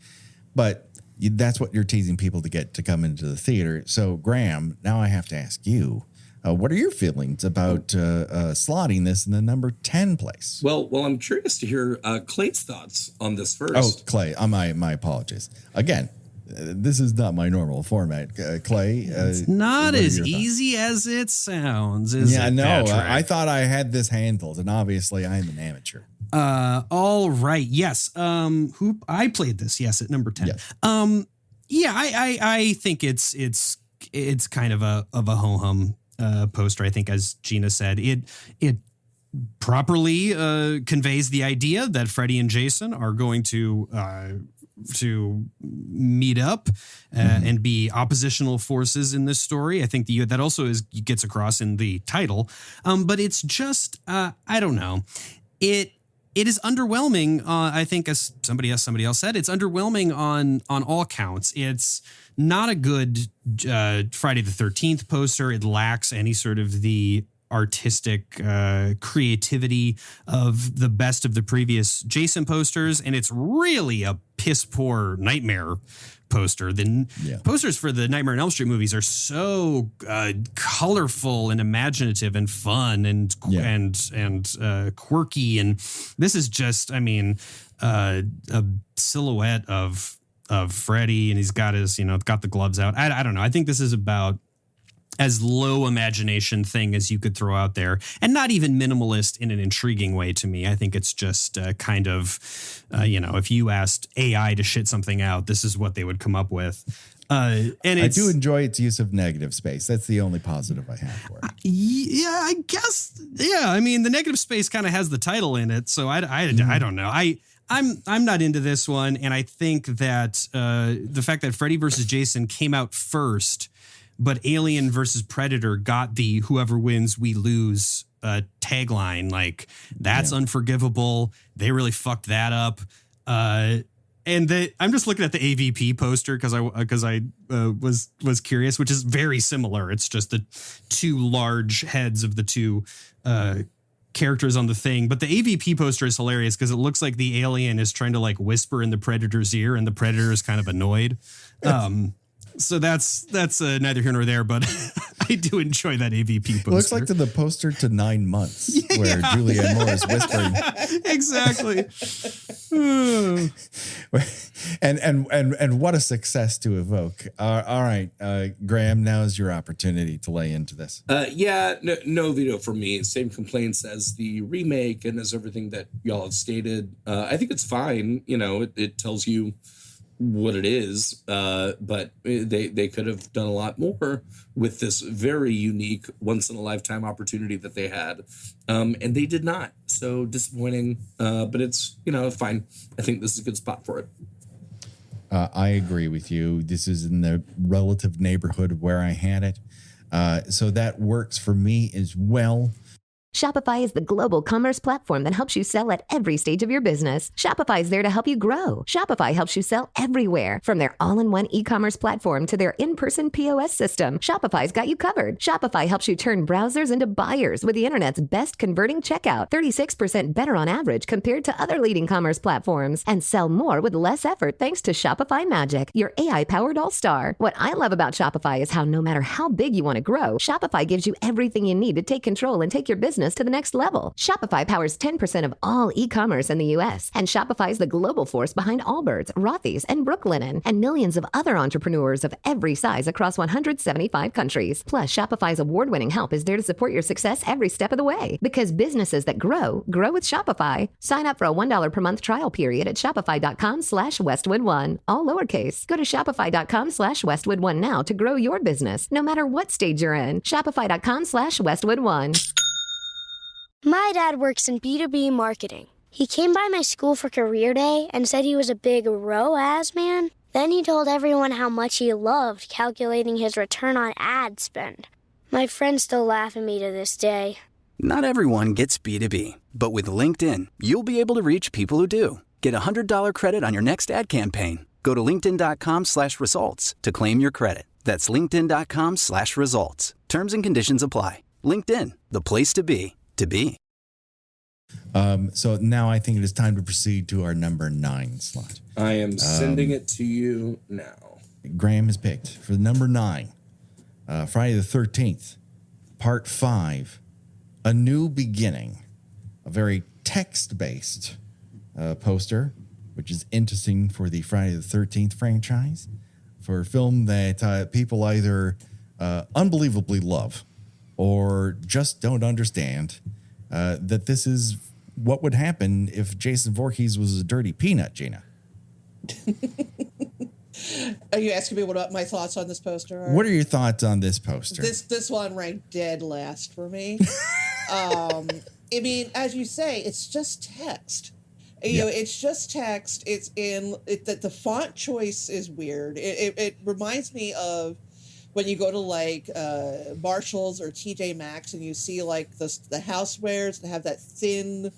but that's what you're teasing people to get to come into the theater. So Graham, now I have to ask you, what are your feelings about slotting this in the number 10 place? Well, I'm curious to hear Clay's thoughts on this first. Oh, Clay, my apologies. Again, this is not my normal format. Clay, it's not as easy as it sounds, is it? No, I thought I had this handled, and obviously I am an amateur. All right. Yes. I played this. Yes, at number 10. Yes. I think it's kind of a ho-hum poster. I think, as Gina said, it properly conveys the idea that Freddy and Jason are going to meet up and be oppositional forces in this story. I think that also gets across in the title. But it's just I don't know. It is underwhelming. I think, as somebody else said, it's underwhelming on all counts. It's not a good Friday the 13th poster. It lacks any sort of the artistic creativity of the best of the previous Jason posters, and it's really a piss poor Nightmare poster. The posters for the Nightmare on Elm Street movies are so colorful and imaginative and fun and quirky, and this is just, I mean, a silhouette of Freddy, and he's got his, got the gloves out. I don't know. I think this is about as low imagination thing as you could throw out there, and not even minimalist in an intriguing way to me. I think it's just kind of, if you asked AI to shit something out, this is what they would come up with. And I do enjoy its use of negative space. That's the only positive I have for it. Yeah, I guess. Yeah, I mean, the negative space kind of has the title in it, so I don't know. I'm not into this one, and I think that the fact that Freddy versus Jason came out first, but Alien versus Predator got the whoever wins, we lose tagline. Like, that's unforgivable. They really fucked that up. And I'm just looking at the AVP poster because I was curious, which is very similar. It's just the two large heads of the two characters on the thing. But the AVP poster is hilarious because it looks like the alien is trying to like whisper in the Predator's ear, and the Predator is kind of annoyed. So that's neither here nor there, but I do enjoy that AVP poster. It looks like the poster to 9 Months, where Julianne Moore is whispering. Exactly. and what a success to evoke. All right, Graham, now is your opportunity to lay into this. No veto for me. Same complaints as the remake and as everything that y'all have stated. I think it's fine. It tells you what it is, but they could have done a lot more with this very unique once in a lifetime opportunity that they had, and they did not. So disappointing, but it's fine. I think this is a good spot for it. I agree with you. This is in the relative neighborhood of where I had it, so that works for me as well. Shopify is the global commerce platform that helps you sell at every stage of your business. Shopify is there to help you grow. Shopify helps you sell everywhere, from their all-in-one e-commerce platform to their in-person POS system. Shopify's got you covered. Shopify helps you turn browsers into buyers with the internet's best converting checkout, 36% better on average compared to other leading commerce platforms, and sell more with less effort thanks to Shopify Magic, your AI-powered all-star. What I love about Shopify is how no matter how big you want to grow, Shopify gives you everything you need to take control and take your business business to the next level. Shopify powers 10% of all e-commerce in the U.S., and Shopify is the global force behind Allbirds, Rothy's, and Brooklinen, and millions of other entrepreneurs of every size across 175 countries. Plus, Shopify's award-winning help is there to support your success every step of the way. Because businesses that grow with Shopify. Sign up for a $1 per month trial period at shopify.com/Westwood1. All lowercase. Go to shopify.com/Westwood1 now to grow your business, no matter what stage you're in. Shopify.com/Westwood1. My dad works in B2B marketing. He came by my school for career day and said he was a big ROAS man. Then he told everyone how much he loved calculating his return on ad spend. My friends still laugh at me to this day. Not everyone gets B2B, but with LinkedIn, you'll be able to reach people who do. Get a $100 credit on your next ad campaign. Go to linkedin.com/results to claim your credit. That's linkedin.com/results. Terms and conditions apply. LinkedIn, the place to be, to be. So now I think it is time to proceed to our number 9 slot. I am sending it to you now. Graham has picked for number 9, Friday the 13th, Part 5, A New Beginning, a very text-based poster, which is interesting for the Friday the 13th franchise, for a film that people either unbelievably love or just don't understand that this is what would happen if Jason Voorhees was a dirty peanut, Gina. Are you asking me what my thoughts on this poster are? What are your thoughts on this poster? This one ranked dead last for me. I mean, as you say, it's just text. You know, it's just text. It's in the font choice is weird. It reminds me of when you go to like Marshalls or TJ Maxx and you see like the housewares that have that thin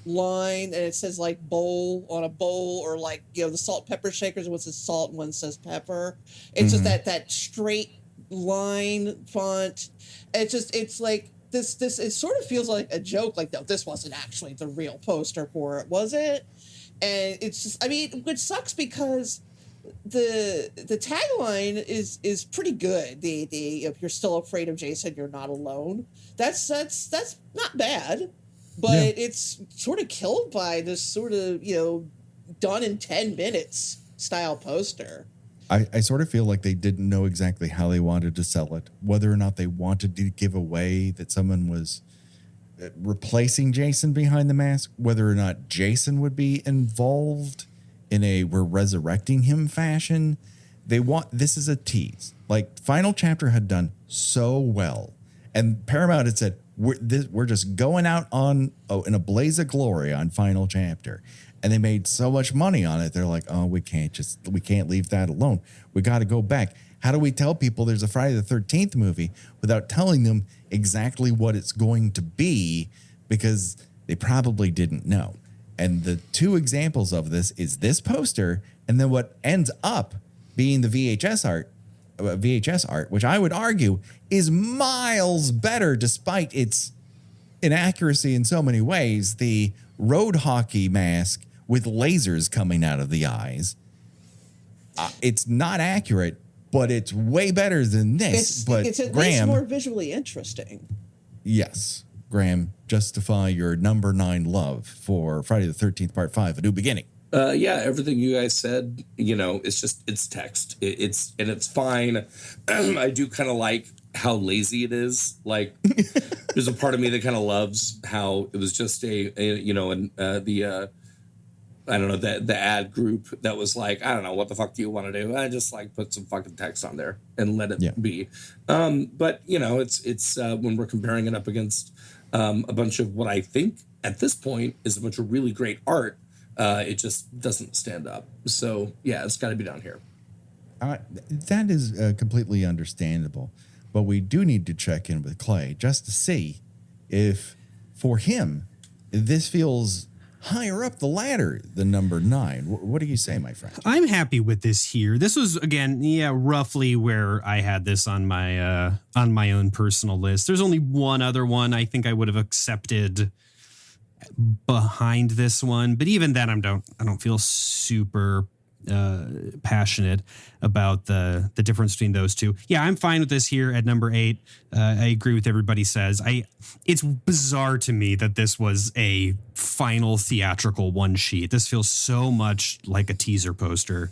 line and it says like bowl on a bowl, or like, you know, the salt pepper shakers, one says salt and one says pepper. It's just that straight line font. It's like this it sort of feels like a joke, like, no, this wasn't actually the real poster for it, was it? And it's just, I mean, which sucks because the tagline is pretty good. The if you're still afraid of Jason, you're not alone. That's not bad. But it's sort of killed by this sort of, you know, done in 10 minutes style poster. I sort of feel like they didn't know exactly how they wanted to sell it, whether or not they wanted to give away that someone was replacing Jason behind the mask, whether or not Jason would be involved in a we're resurrecting him fashion. This is a tease. Like, Final Chapter had done so well, and Paramount had said, we're just going out in a blaze of glory on Final Chapter. And they made so much money on it. They're like, oh, we can't leave that alone. We got to go back. How do we tell people there's a Friday the 13th movie without telling them exactly what it's going to be? Because they probably didn't know. And the two examples of this is this poster and then what ends up being the VHS art, which I would argue is miles better despite its inaccuracy in so many ways. The road hockey mask with lasers coming out of the eyes. It's not accurate, but it's way better than this. It's at least more visually interesting. Yes. Graham, justify your number 9 love for Friday the 13th, Part 5, A New Beginning. Yeah, everything you guys said, you know, it's text. It's fine. I do kind of like how lazy it is. Like, there's a part of me that kind of loves how it was just I don't know, the ad group that was like, I don't know, what the fuck do you want to do? I just like put some fucking text on there and let it be. But you know, it's when we're comparing it up against a bunch of what I think at this point is a bunch of really great art. It just doesn't stand up. So yeah, it's got to be down here. That is completely understandable, but we do need to check in with Clay just to see if for him this feels higher up the ladder than number 9. What do you say, my friend? I'm happy with this here. This was, again, roughly where I had this on my own personal list. There's only one other one I think I would have accepted behind this one, but even then I don't feel super passionate about the difference between those two. Yeah, I'm fine with this here at number 8. I agree with everybody says. It's bizarre to me that this was a final theatrical one sheet. This feels so much like a teaser poster.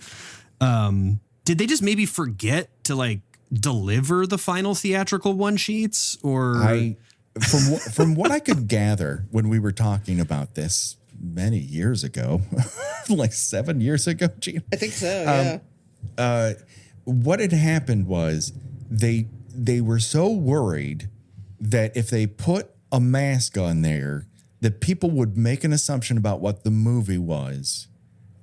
Did they just maybe forget to like deliver the final theatrical one sheets, or from what I could gather when we were talking about this many years ago, like 7 years ago, Gina? I think so, yeah. What had happened was they were so worried that if they put a mask on there, that people would make an assumption about what the movie was.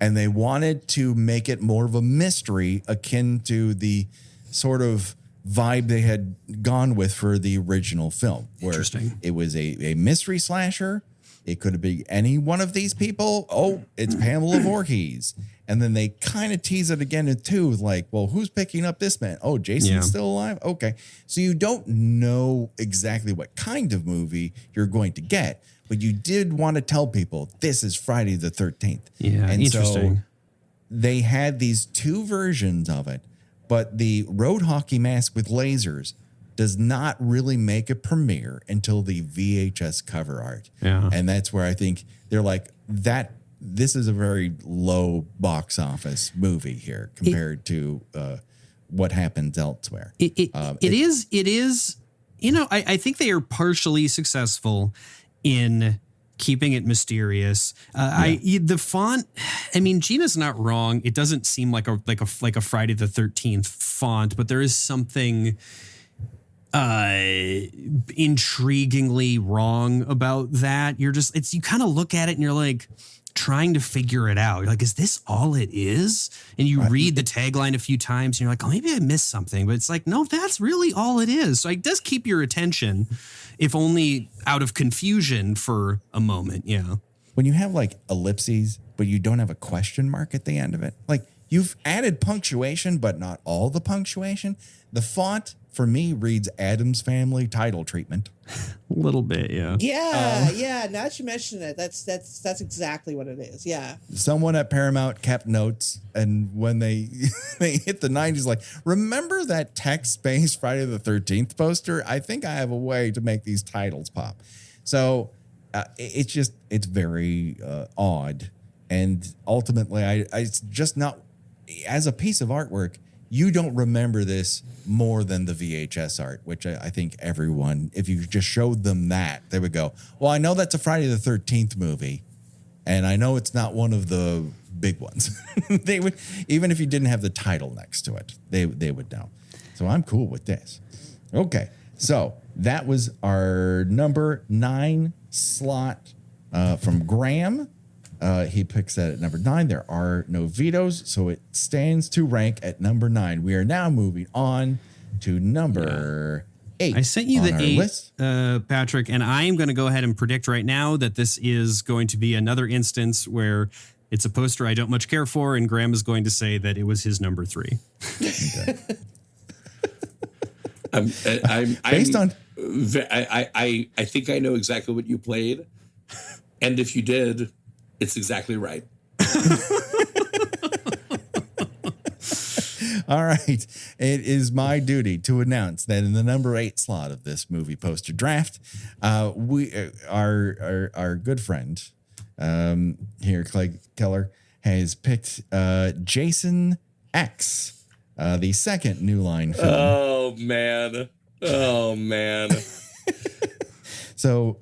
And they wanted to make it more of a mystery akin to the sort of vibe they had gone with for the original film. Where it was a mystery slasher. It could have been any one of these people. Oh, it's Pamela Voorhees. And then they kind of tease it again in 2, like, well, who's picking up this man? Oh, Jason's still alive? Okay. So you don't know exactly what kind of movie you're going to get, but you did want to tell people this is Friday the 13th. Yeah, and interesting. So they had these 2 versions of it, but the road hockey mask with lasers does not really make a premiere until the VHS cover art. Yeah. And that's where I think they're like, this is a very low box office movie here compared to what happens elsewhere. It is, you know, I think they are partially successful in keeping it mysterious. The font, I mean, Gina's not wrong. It doesn't seem like a Friday the 13th font, but there is something intriguingly wrong about that. You kind of look at it and you're like trying to figure it out. You're like, is this all it is? And you read the tagline a few times and you're like, oh, maybe I missed something, but it's like, no, that's really all it is. So it does keep your attention, if only out of confusion for a moment. Yeah. When you have like ellipses, but you don't have a question mark at the end of it, like you've added punctuation, but not all the punctuation. The font for me reads Addams Family title treatment. A little bit, yeah. Yeah. Now that you mention it, that's exactly what it is. Yeah. Someone at Paramount kept notes, and when they hit the 90s, like, remember that text-based Friday the 13th poster? I think I have a way to make these titles pop. So it's very odd, and ultimately, it's just not, as a piece of artwork, you don't remember this more than the VHS art, which I think everyone, if you just showed them that, they would go, well, I know that's a Friday the 13th movie, and I know it's not one of the big ones. They would, even if you didn't have the title next to it, they would know. So I'm cool with this. Okay, so that was our number 9 slot from Graham. He picks that at number 9. There are no vetoes, so it stands to rank at number 9. We are now moving on to number 8. I sent you the 8, Patrick, and I am going to go ahead and predict right now that this is going to be another instance where it's a poster I don't much care for, and Graham is going to say that it was his number 3. Okay. I think I know exactly what you played, and if you did, it's exactly right. All right. It is my duty to announce that in the number 8 slot of this movie poster draft, we our good friend here, Clay Keller, has picked Jason X, the second New Line film. Oh man. So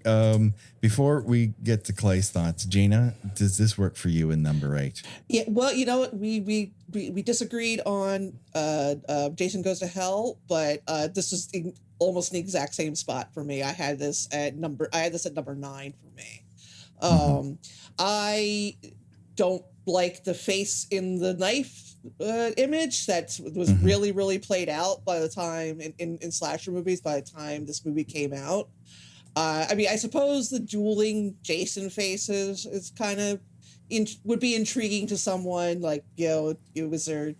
before we get to Clay's thoughts, Gina, does this work for you in number 8? Yeah, well, you know what, we disagreed on Jason Goes to Hell, but this is almost the exact same spot for me. I had this at number 9 for me. I don't like the face in the knife image that was really, really played out by the time in slasher movies by the time this movie came out. I mean, I suppose the dueling Jason faces is kind of would be intriguing to someone. Like, you know, is there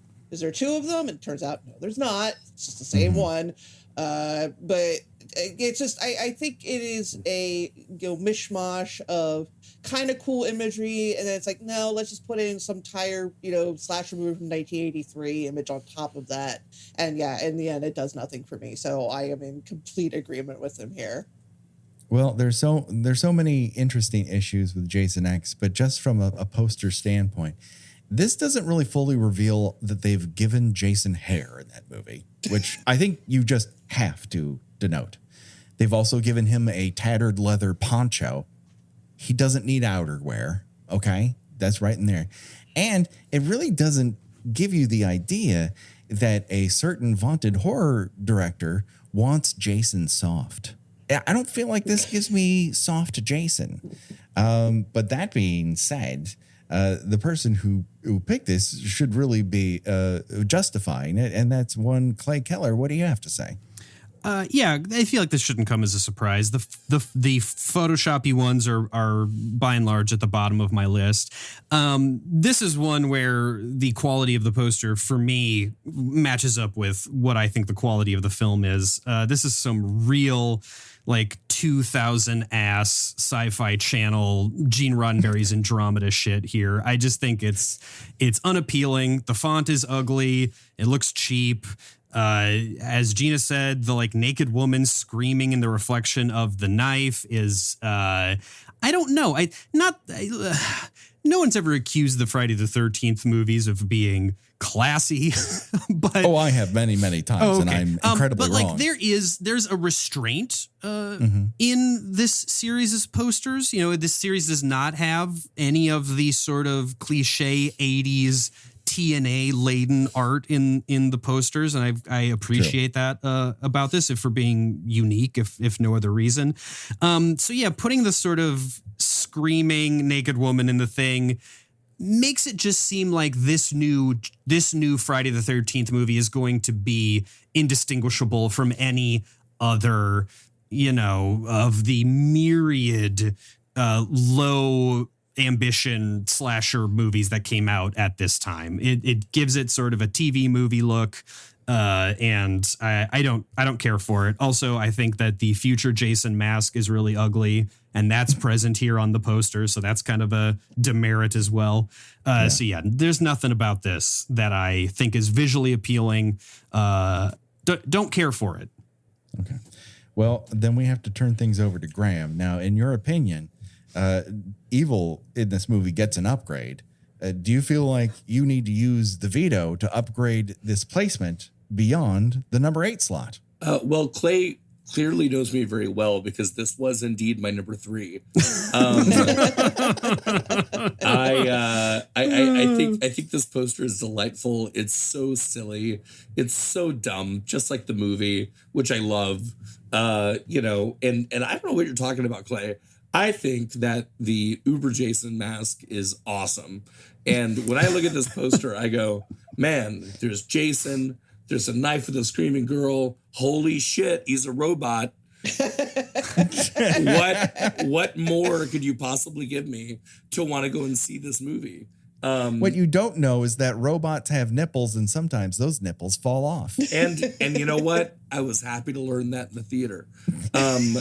2 of them? And it turns out, no, there's not. It's just the same one. But it's just I think it is a mishmash of kind of cool imagery, and then it's like, no, let's just put in some tire slasher movie from 1983 image on top of that, and yeah, in the end it does nothing for me. So I am in complete agreement with him here. Well, there's so many interesting issues with Jason X, but just from a poster standpoint, this doesn't really fully reveal that they've given Jason hair in that movie, which I think you just have to denote. They've also given him a tattered leather poncho. He doesn't need outerwear. Okay, that's right in there. And it really doesn't give you the idea that a certain vaunted horror director wants Jason soft. I don't feel like this gives me soft Jason. But that being said, the person who picked this should really be justifying it, and that's one Clay Keller. What do you have to say? Yeah, I feel like this shouldn't come as a surprise. The Photoshoppy ones are by and large at the bottom of my list. This is one where the quality of the poster for me matches up with what I think the quality of the film is. This is some real like 2000 ass sci-fi channel Gene Roddenberry's Andromeda shit here. I just think it's unappealing. The font is ugly. It looks cheap. As Gina said, the like naked woman screaming in the reflection of the knife is, I don't know. No one's ever accused the Friday the 13th movies of being classy, but I have many times, and I'm incredibly wrong. But like there's a restraint in this series' posters. This series does not have any of the sort of cliche 80s TNA laden art in the posters, and I appreciate that about this, if for being unique, if no other reason. So yeah, putting the sort of screaming naked woman in the thing makes it just seem like this new Friday the 13th movie is going to be indistinguishable from any other, of the myriad low ambition slasher movies that came out at this time. It gives it sort of a TV movie look, and I don't care for it. Also, I think that the future Jason mask is really ugly, and that's present here on the poster, so that's kind of a demerit as well. So yeah, there's nothing about this that I think is visually appealing. Don't care for it. Okay. Well, then we have to turn things over to Graham. Now, in your opinion, evil in this movie gets an upgrade. Do you feel like you need to use the veto to upgrade this placement beyond the number 8 slot? Well, Clay clearly knows me very well, because this was indeed my number 3. I think this poster is delightful. It's so silly. It's so dumb, just like the movie, which I love. And I don't know what you're talking about, Clay. I think that the Uber Jason mask is awesome. And when I look at this poster, I go, man, there's Jason. There's a knife with a screaming girl. Holy shit, he's a robot. What more could you possibly give me to want to go and see this movie? What you don't know is that robots have nipples, and sometimes those nipples fall off. And you know what? I was happy to learn that in the theater. I'm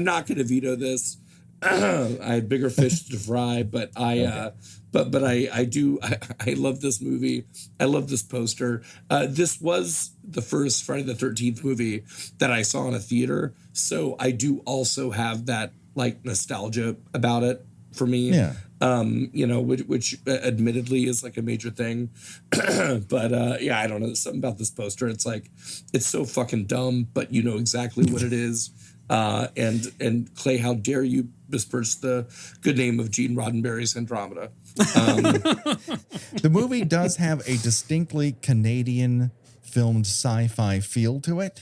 not going to veto this. I had bigger fish to fry, but I love this movie. I love this poster. This was the first Friday the 13th movie that I saw in a theater, so I do also have that like nostalgia about it for me. Yeah. Which admittedly is like a major thing. But I don't know. There's something about this poster. It's like, it's so fucking dumb, but you know exactly what it is. And Clay, how dare you besmirch the good name of Gene Roddenberry's Andromeda? The movie does have a distinctly Canadian filmed sci-fi feel to it.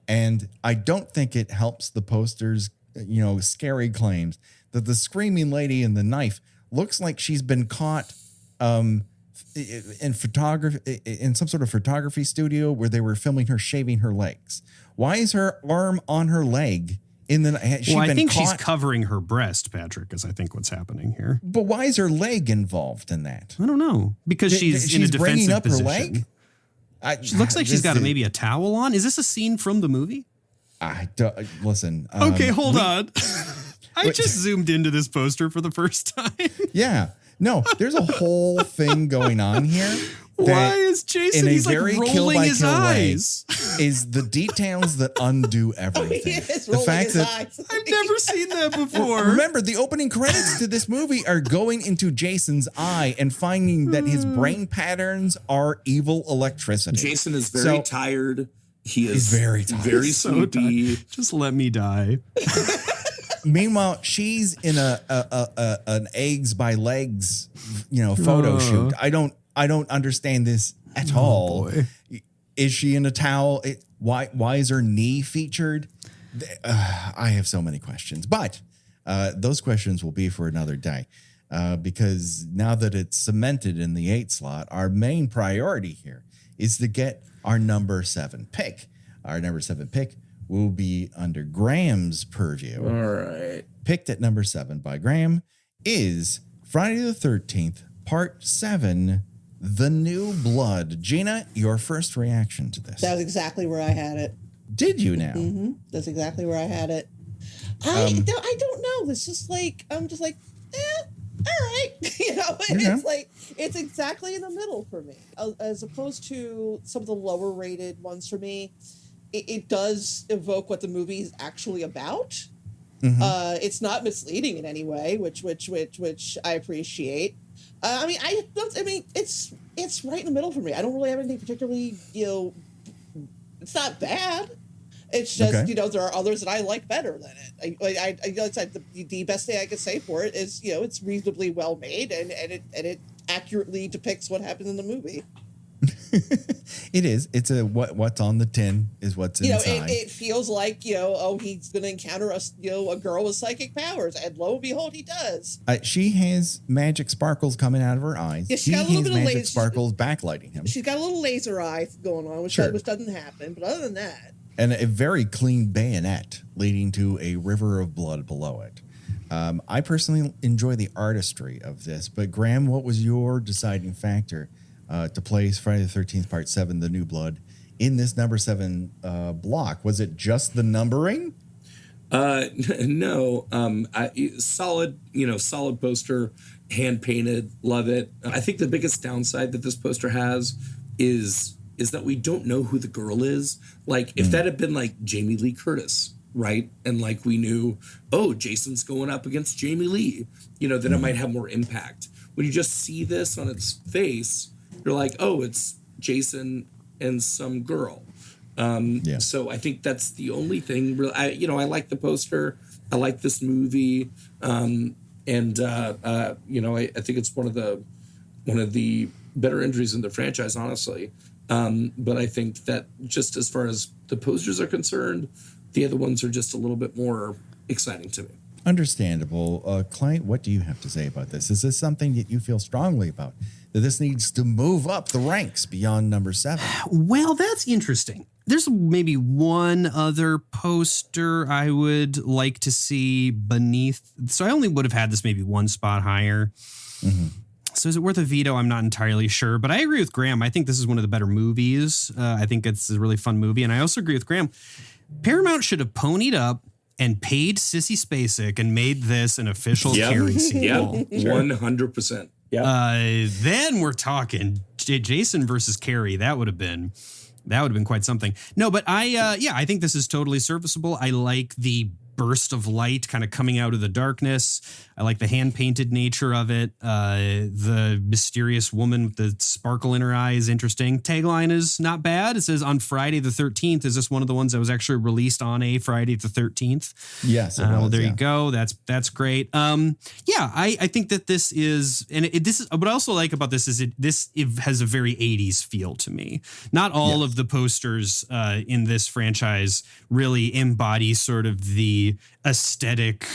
And I don't think it helps the poster's, scary claims that the screaming lady in the knife looks like she's been caught in photography, in some sort of photography studio where they were filming her shaving her legs. Why is her arm on her leg? I think she's covering her breast, Patrick, is I think what's happening here. But why is her leg involved in that? I don't know. Because she's in a defensive up position. Her leg? She looks like she's got maybe a towel on. Is this a scene from the movie? I don't listen. Okay, hold on. I just zoomed into this poster for the first time. Yeah. No, there's a whole thing going on here. Why is Jason? He's like rolling his eyes. Is the details that undo everything. The fact that I've never seen that before. Remember, the opening credits to this movie are going into Jason's eye and finding that his brain patterns are evil electricity. Jason is very tired. He's very tired. Very sleepy. Just let me die. Meanwhile, she's in an eggs by legs, photo shoot. I don't understand this at all. Boy. Is she in a towel? Why is her knee featured? I have so many questions, but those questions will be for another day because now that it's cemented in the 8 slot, our main priority here is to get our number 7 pick. Our number 7 pick will be under Graham's purview. All right. Picked at number 7 by Graham is Friday the 13th, Part 7, The New Blood. Gina, your first reaction to this? That was exactly where I had it. Did you now? Mm-hmm. That's exactly where I had it. I don't know. It's just like, I'm just like, all right. It's like, it's exactly in the middle for me. As opposed to some of the lower rated ones for me, it does evoke what the movie is actually about. Mm-hmm. It's not misleading in any way, which I appreciate. It's right in the middle for me. I don't really have anything particularly, it's not bad. It's just, there are others that I like better than it. The best thing I could say for it is, it's reasonably well made and it accurately depicts what happened in the movie. It is. It's what's on the tin is what's inside. It feels like, he's going to encounter a girl with psychic powers, and lo and behold, he does. She has magic sparkles coming out of her eyes. Yeah, she got a little bit of magic sparkles backlighting him. She's got a little laser eye going on, which doesn't happen. But other than that, and a very clean bayonet leading to a river of blood below it. I personally enjoy the artistry of this, but Graham, what was your deciding factor to place Friday the 13th, Part 7, The New Blood, in this number 7 block? Was it just the numbering? No. Solid poster, hand painted, love it. I think the biggest downside that this poster has is that we don't know who the girl is. Like, if that had been like Jamie Lee Curtis, right? And like we knew, Jason's going up against Jamie Lee, then it might have more impact. When you just see this on its face, you're like, it's Jason and some girl. So I think that's the only thing. I like the poster. I like this movie. I think it's one of the better entries in the franchise, honestly. But I think that just as far as the posters are concerned, the other ones are just a little bit more exciting to me. Understandable. Clay, what do you have to say about this? Is this something that you feel strongly about? That this needs to move up the ranks beyond number 7? Well, that's interesting. There's maybe one other poster I would like to see beneath. So I only would have had this maybe one spot higher. Mm-hmm. So is it worth a veto? I'm not entirely sure, but I agree with Graham. I think this is one of the better movies. I think it's a really fun movie. And I also agree with Graham. Paramount should have ponied up and paid Sissy Spacek and made this an official Carrie sequel. 100%. Yeah. Then we're talking Jason versus Carrie. That would have been quite something. No, but I think this is totally serviceable. I like the burst of light kind of coming out of the darkness. I like the hand-painted nature of it. The mysterious woman with the sparkle in her eye is interesting. Tagline is not bad. It says, on Friday the 13th. Is this one of the ones that was actually released on a Friday the 13th? Yes. Well, there you go. That's great. I think that this is, and this is, what I also like about this is it has a very 80s feel to me. Not all of the posters in this franchise really embody sort of the aesthetic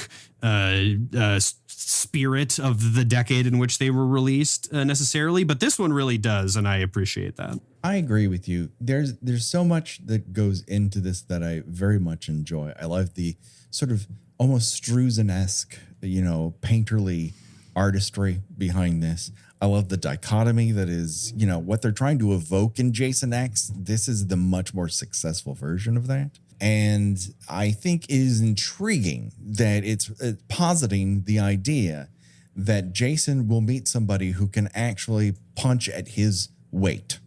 spirit of the decade in which they were released necessarily, but this one really does, and I appreciate that. I agree with you. There's so much that goes into this that I very much enjoy. I love the sort of almost Struzan-esque, painterly artistry behind this. I love the dichotomy that is, what they're trying to evoke in Jason X. This is the much more successful version of that. And I think it is intriguing that it's positing the idea that Jason will meet somebody who can actually punch at his weight.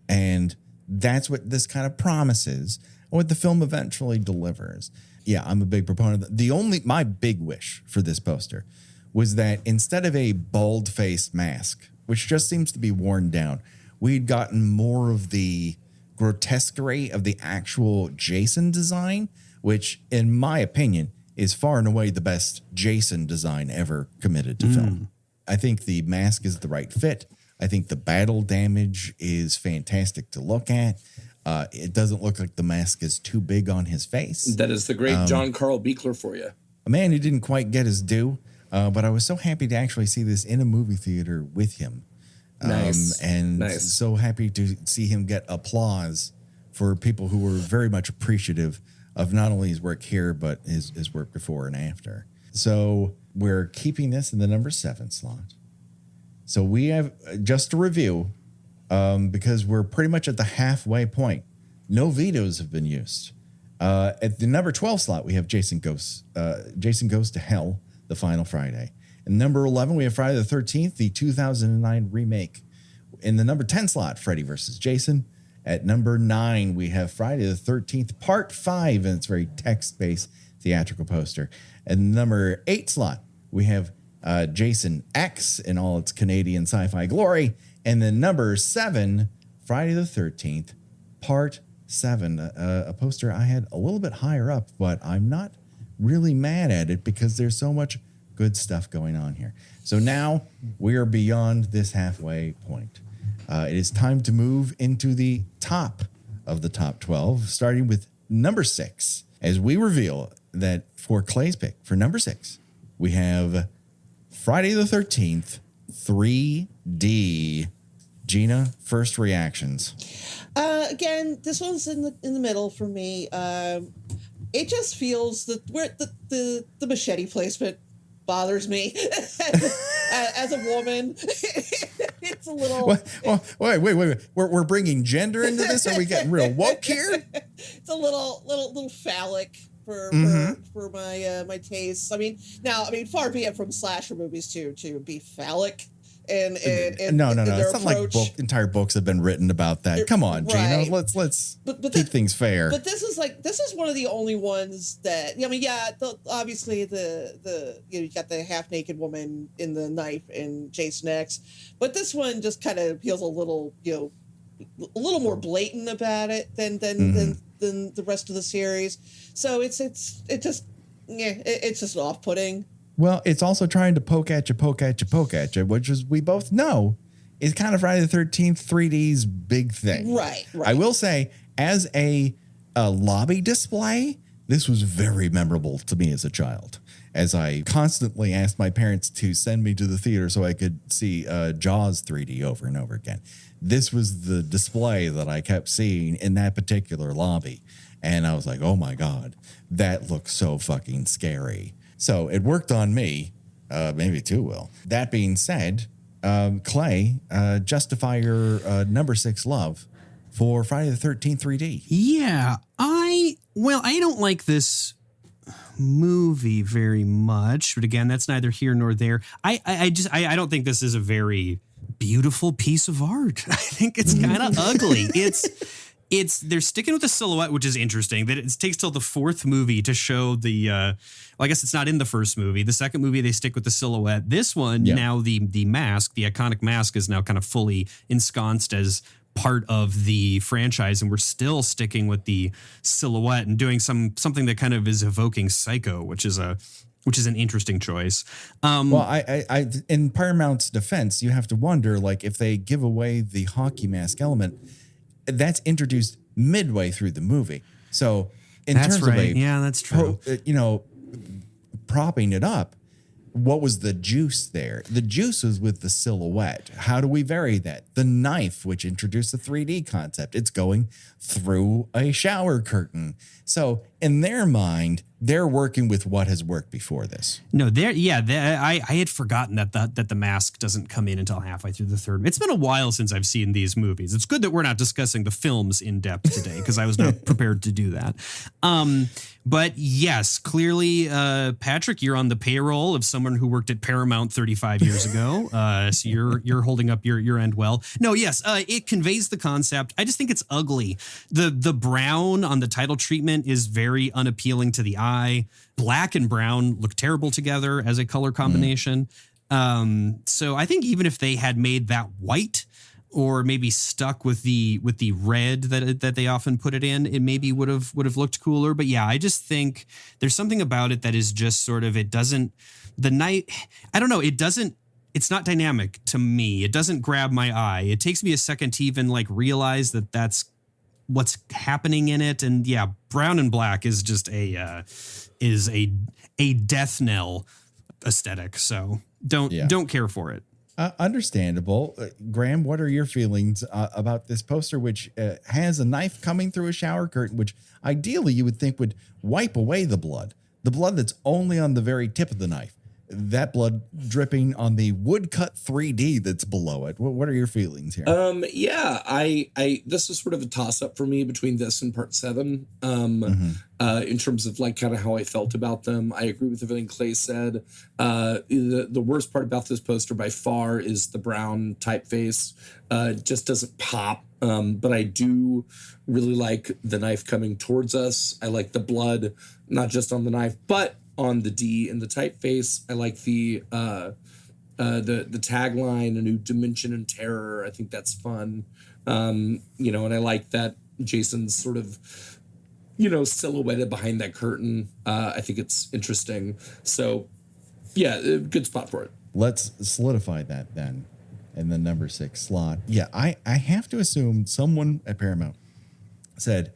And that's what this kind of promises, and what the film eventually delivers. Yeah, I'm a big proponent of that. My big wish for this poster was that instead of a bald-faced mask, which just seems to be worn down, we'd gotten more of the grotesquerie of the actual Jason design, which, in my opinion, is far and away the best Jason design ever committed to film. I think the mask is the right fit. I think the battle damage is fantastic to look at. It doesn't look like the mask is too big on his face. That is the great John Carl Buechler for you. A man who didn't quite get his due, but I was so happy to actually see this in a movie theater with him. Nice. So happy to see him get applause for people who were very much appreciative of not only his work here, but his work before and after. So we're keeping this in the number 7 slot. So we have, just to review, because we're pretty much at the halfway point, no vetoes have been used. At the number 12 slot, we have Jason Goes to Hell, the final Friday. In number 11, we have Friday the 13th, the 2009 remake. In the number 10 slot, Freddy vs. Jason. At number 9, we have Friday the 13th, Part 5, and it's very text-based theatrical poster. And number 8 slot, we have Jason X in all its Canadian sci-fi glory. And then number 7, Friday the 13th, Part 7, a poster I had a little bit higher up, but I'm not really mad at it because there's so much good stuff going on here. So now we are beyond this halfway point. It is time to move into the top of the top 12, starting with number 6, as we reveal that for Clay's pick, for number 6, we have Friday the 13th, 3D. Gina, first reactions. Again, this one's in the middle for me. It just feels that the machete placement bothers me as a woman. It's a little. Wait. We're bringing gender into this. Are we getting real woke here? It's a little phallic for my tastes. I mean, far be it from slasher movies to be phallic. And no. It's not like entire books have been written about that. Come on, right. Gina. Let's keep things fair. But this is one of the only ones that obviously you got the half naked woman in the knife in Jason X, but this one just kind of feels a little more blatant about it than the rest of the series. So it's just off-putting. Well, it's also trying to poke at you, which is, we both know, is kind of Friday the 13th 3D's big thing. Right. I will say, as a lobby display, this was very memorable to me as a child, as I constantly asked my parents to send me to the theater so I could see Jaws 3D over and over again. This was the display that I kept seeing in that particular lobby. And I was like, oh my God, that looks so fucking scary. So it worked on me, maybe too well. That being said, Clay, justify your number 6 love for Friday the 13th 3D. Yeah, I don't like this movie very much, but again, that's neither here nor there. I don't think this is a very beautiful piece of art. I think it's kind of ugly. They're sticking with the silhouette, which is interesting. That it takes till the 4th movie to show the. I guess it's not in the first movie. The second movie, they stick with the silhouette. This one, now the mask, the iconic mask, is now kind of fully ensconced as part of the franchise, and we're still sticking with the silhouette and doing something that kind of is evoking Psycho, which is an interesting choice. Well, I in Paramount's defense, you have to wonder, like, if they give away the hockey mask element, that's introduced midway through the movie. So that's true. Propping it up, what was the juice there? The juice was with the silhouette. How do we vary that? The knife, which introduced the 3D concept, it's going through a shower curtain. So in their mind, they're working with what has worked before this. No, I had forgotten that the mask doesn't come in until halfway through the third. It's been a while since I've seen these movies. It's good that we're not discussing the films in depth today because I was not prepared to do that. But yes, clearly, Patrick, you're on the payroll of someone who worked at Paramount 35 years ago. So you're holding up your end well. No, yes, it conveys the concept. I just think it's ugly. The brown on the title treatment is very unappealing to the eye. Black and brown look terrible together as a color combination. So I think even if they had made that white, or maybe stuck with the red that they often put it in, it maybe would have looked cooler. But yeah, I just think there's something about it that is just sort of, it doesn't, the night, I don't know, it doesn't, it's not dynamic to me. It doesn't grab my eye. It takes me a second to even like realize that that's what's happening in it. And yeah, brown and black is just a death knell aesthetic. So don't care for it. Understandable. Graham, what are your feelings about this poster, which has a knife coming through a shower curtain, which ideally you would think would wipe away the blood that's only on the very tip of the knife, that blood dripping on the woodcut 3D that's below it. What are your feelings here? I this is sort of a toss up for me between this and part 7. In terms of like kind of how I felt about them. I agree with everything Clay said. The worst part about this poster by far is the brown typeface. It just doesn't pop. But I do really like the knife coming towards us. I like the blood, not just on the knife, but on the D in the typeface. I like the tagline, a new dimension and terror. I think that's fun. And I like that Jason's sort of, silhouetted behind that curtain. I think it's interesting. So yeah, good spot for it. Let's solidify that then in the number 6 slot. Yeah, I have to assume someone at Paramount said,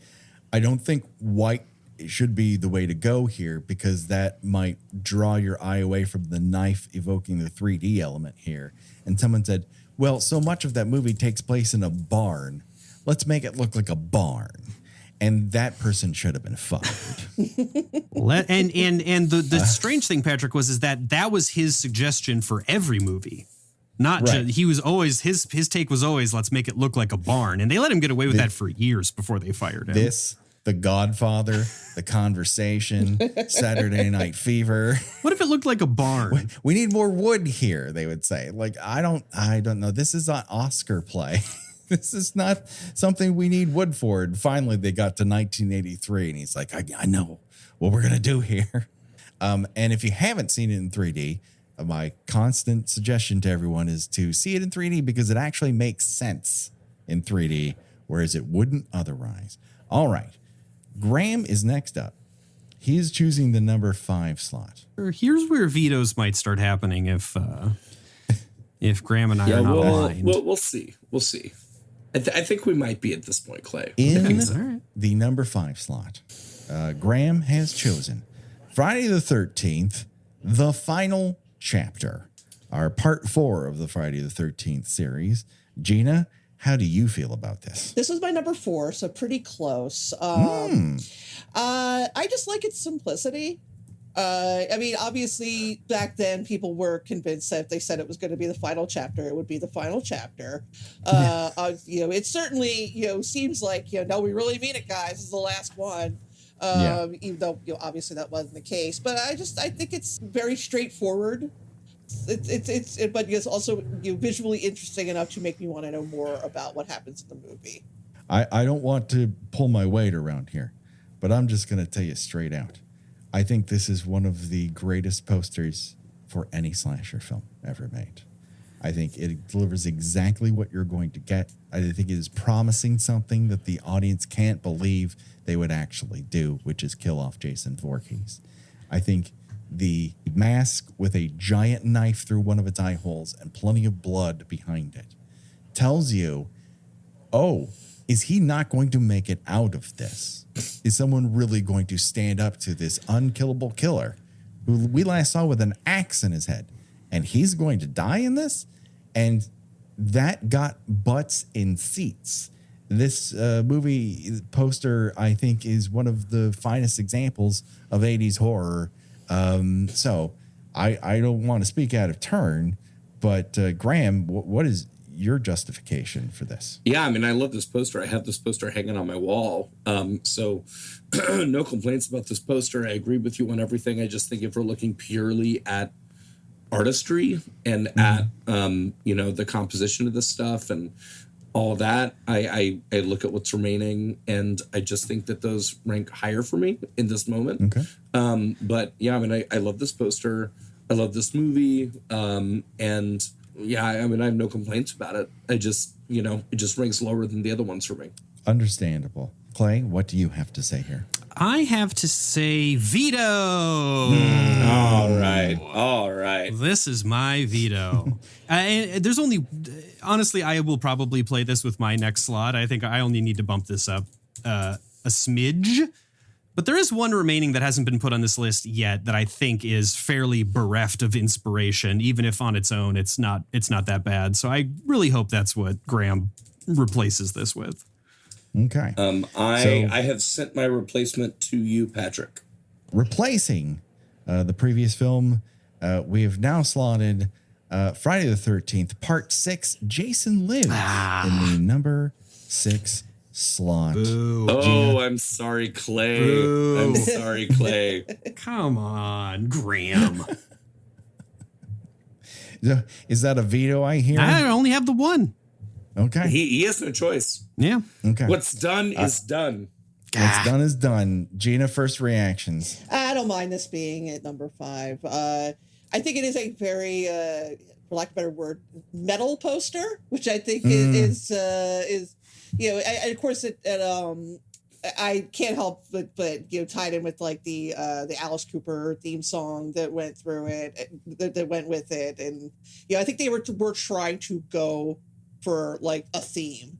I don't think white should be the way to go here because that might draw your eye away from the knife evoking the 3D element here. And someone said, well, so much of that movie takes place in a barn. Let's make it look like a barn. And that person should have been fired. And the strange thing, Patrick, is that was his suggestion for every movie. Not right. He was always his take was always, let's make it look like a barn. And they let him get away with that for years before they fired him. The Godfather, The Conversation, Saturday Night Fever. What if it looked like a barn? We need more wood here, they would say. Like, I don't know. This is an Oscar play. This is not something we need wood for. And finally, they got to 1983, and he's like, I know what we're going to do here. And if you haven't seen it in 3D, my constant suggestion to everyone is to see it in 3D because it actually makes sense in 3D, whereas it wouldn't otherwise. All right. Graham is next up. He's choosing the number 5 slot. Here's where vetoes might start happening if Graham and I are not aligned. We'll see. We'll see. I think we might be at this point, Clay. In the number 5 slot, Graham has chosen Friday the 13th, the final chapter, our part 4 of the Friday the 13th series. Gina, how do you feel about this? This is my number 4, so pretty close. I just like its simplicity. I mean, obviously, back then, people were convinced that if they said it was going to be the final chapter, it would be the final chapter. It certainly, seems like, no, we really mean it, guys. This is the last one. Even though, obviously that wasn't the case. But I think it's very straightforward. But it's also visually interesting enough to make me want to know more about what happens in the movie. I don't want to pull my weight around here, but I'm just going to tell you straight out. I think this is one of the greatest posters for any slasher film ever made. I think it delivers exactly what you're going to get. I think it is promising something that the audience can't believe they would actually do, which is kill off Jason Voorhees. I think the mask with a giant knife through one of its eye holes and plenty of blood behind it tells you, oh, is he not going to make it out of this? Is someone really going to stand up to this unkillable killer who we last saw with an axe in his head? And he's going to die in this? And that got butts in seats. this movie poster, I think, is one of the finest examples of 80s horror. So I don't want to speak out of turn, but Graham, what is your justification for this? Yeah, I mean, I love this poster. I have this poster hanging on my wall. So no complaints about this poster. I agree with you on everything. I just think if we're looking purely at artistry and at, the composition of this stuff and all that, I look at what's remaining, and I just think that those rank higher for me in this moment. Okay. But yeah, I mean, I love this poster. I love this movie. And yeah, I mean, I have no complaints about it. I just, it just ranks lower than the other ones for me. Understandable. Clay, what do you have to say here? I have to say veto. All right. This is my veto. There's only, honestly, I will probably play this with my next slot. I think I only need to bump this up a smidge. But there is one remaining that hasn't been put on this list yet that I think is fairly bereft of inspiration, even if on its own it's not that bad. So I really hope that's what Graham replaces this with. Okay. I have sent my replacement to you, Patrick. Replacing the previous film, we have now slotted Friday the 13th, Part 6, Jason Lives, in the number 6 slot. Boo. Oh, I'm sorry, Clay. Boo. I'm sorry, Clay. Come on, Graham. Is that a veto I hear? I only have the one. Okay. He has no choice. Yeah. Okay. What's done is done. What's done is done. Gina, first reactions. I don't mind this being at number 5. I think it is a very, for lack of a better word, metal poster, which I think is of course I can't help but tied in with like the Alice Cooper theme song that went through it, that went with it, and I think they were trying to go for like a theme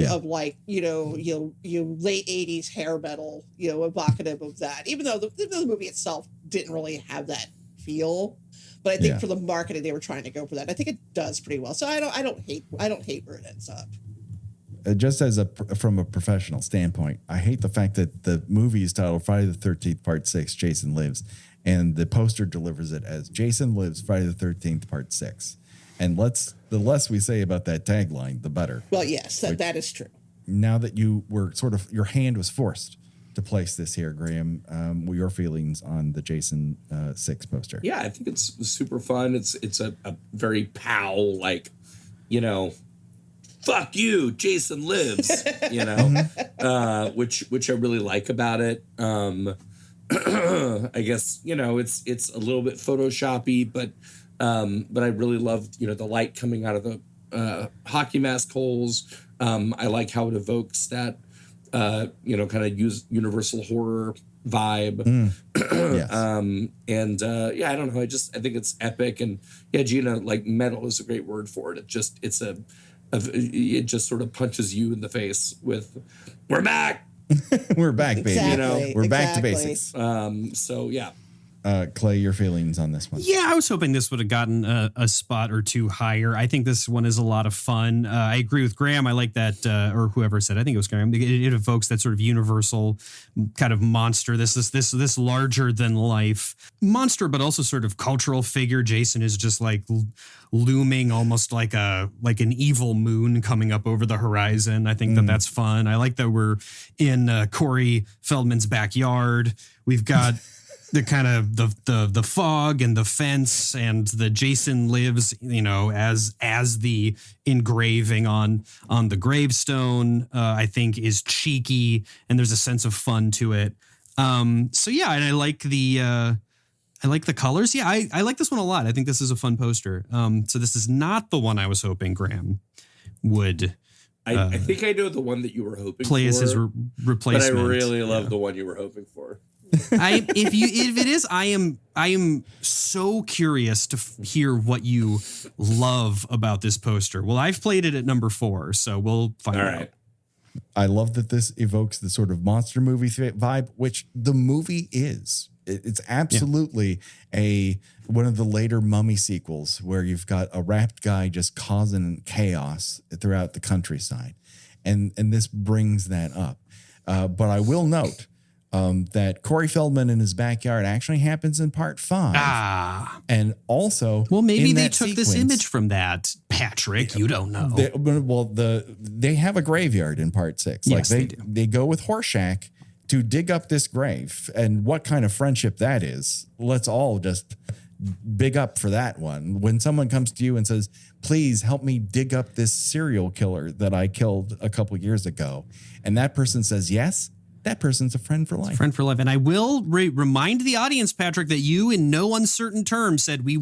of like late 80s hair metal, evocative of that, even though the movie itself didn't really have that feel, but I think for the marketing they were trying to go for that. I think it does pretty well, so I don't hate where it ends up. Just from a professional standpoint, I hate the fact that the movie is titled Friday the 13th Part 6 Jason Lives, and the poster delivers it as Jason Lives Friday the 13th Part 6. And the less we say about that tagline, the better. Well, yes, that is true. Now that you were your hand was forced to place this here, Graham, what are your feelings on the Jason 6 poster? Yeah, I think it's super fun. It's a very POW, like, fuck you, Jason Lives, which I really like about it. I guess, it's a little bit Photoshoppy, but I really love, the light coming out of the hockey mask holes. I like how it evokes that, kind of universal horror vibe. Yes. I don't know. I think it's epic. And yeah, Gina, like metal is a great word for it. It just sort of punches you in the face with, we're back. We're back, baby. Exactly, we're back to basics. So yeah. Clay, your feelings on this one? Yeah, I was hoping this would have gotten a spot or two higher. I think this one is a lot of fun. I agree with Graham. I like that, or whoever said, I think it was Graham. It evokes that sort of universal kind of monster. This larger than life monster, but also sort of cultural figure. Jason is just like looming, almost like an evil moon coming up over the horizon. I think that's fun. I like that we're in Corey Feldman's backyard. We've got the kind of the fog and the fence and the Jason Lives, as the engraving on the gravestone, I think is cheeky, and there's a sense of fun to it. So yeah, and I like the colors. Yeah, I like this one a lot. I think this is a fun poster. So this is not the one I was hoping Graham would. I think I know the one that you were hoping play for, as his replacement. But I really love the one you were hoping for. If it is, I am so curious to hear what you love about this poster. Well, I've played it at number 4, so we'll find out. Right. I love that this evokes the sort of monster movie vibe, which the movie is. It's absolutely one of the later Mummy sequels where you've got a wrapped guy just causing chaos throughout the countryside. and this brings that up. But I will note that Corey Feldman in his backyard actually happens in part 5. And also, well, maybe they took this image from that, Patrick. You don't know. They have a graveyard in part 6. Yes, Like they go with Horshack to dig up this grave, and what kind of friendship that is. Let's all just big up for that one. When someone comes to you and says, please help me dig up this serial killer that I killed a couple years ago, and that person says yes, that person's a friend for life. Friend for life. And I will remind the audience, Patrick, that you in no uncertain terms said we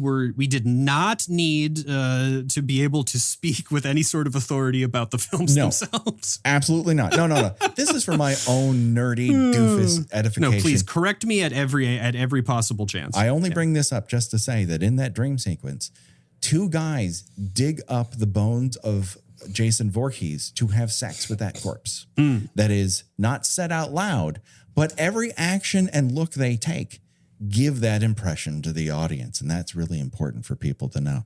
did not need to be able to speak with any sort of authority about the films themselves. Absolutely not. No. This is for my own nerdy doofus edification. No, please correct me at every possible chance. I only bring this up just to say that in that dream sequence, 2 guys dig up the bones of Jason Voorhees to have sex with that corpse. That is not said out loud, but every action and look they take give that impression to the audience. And that's really important for people to know.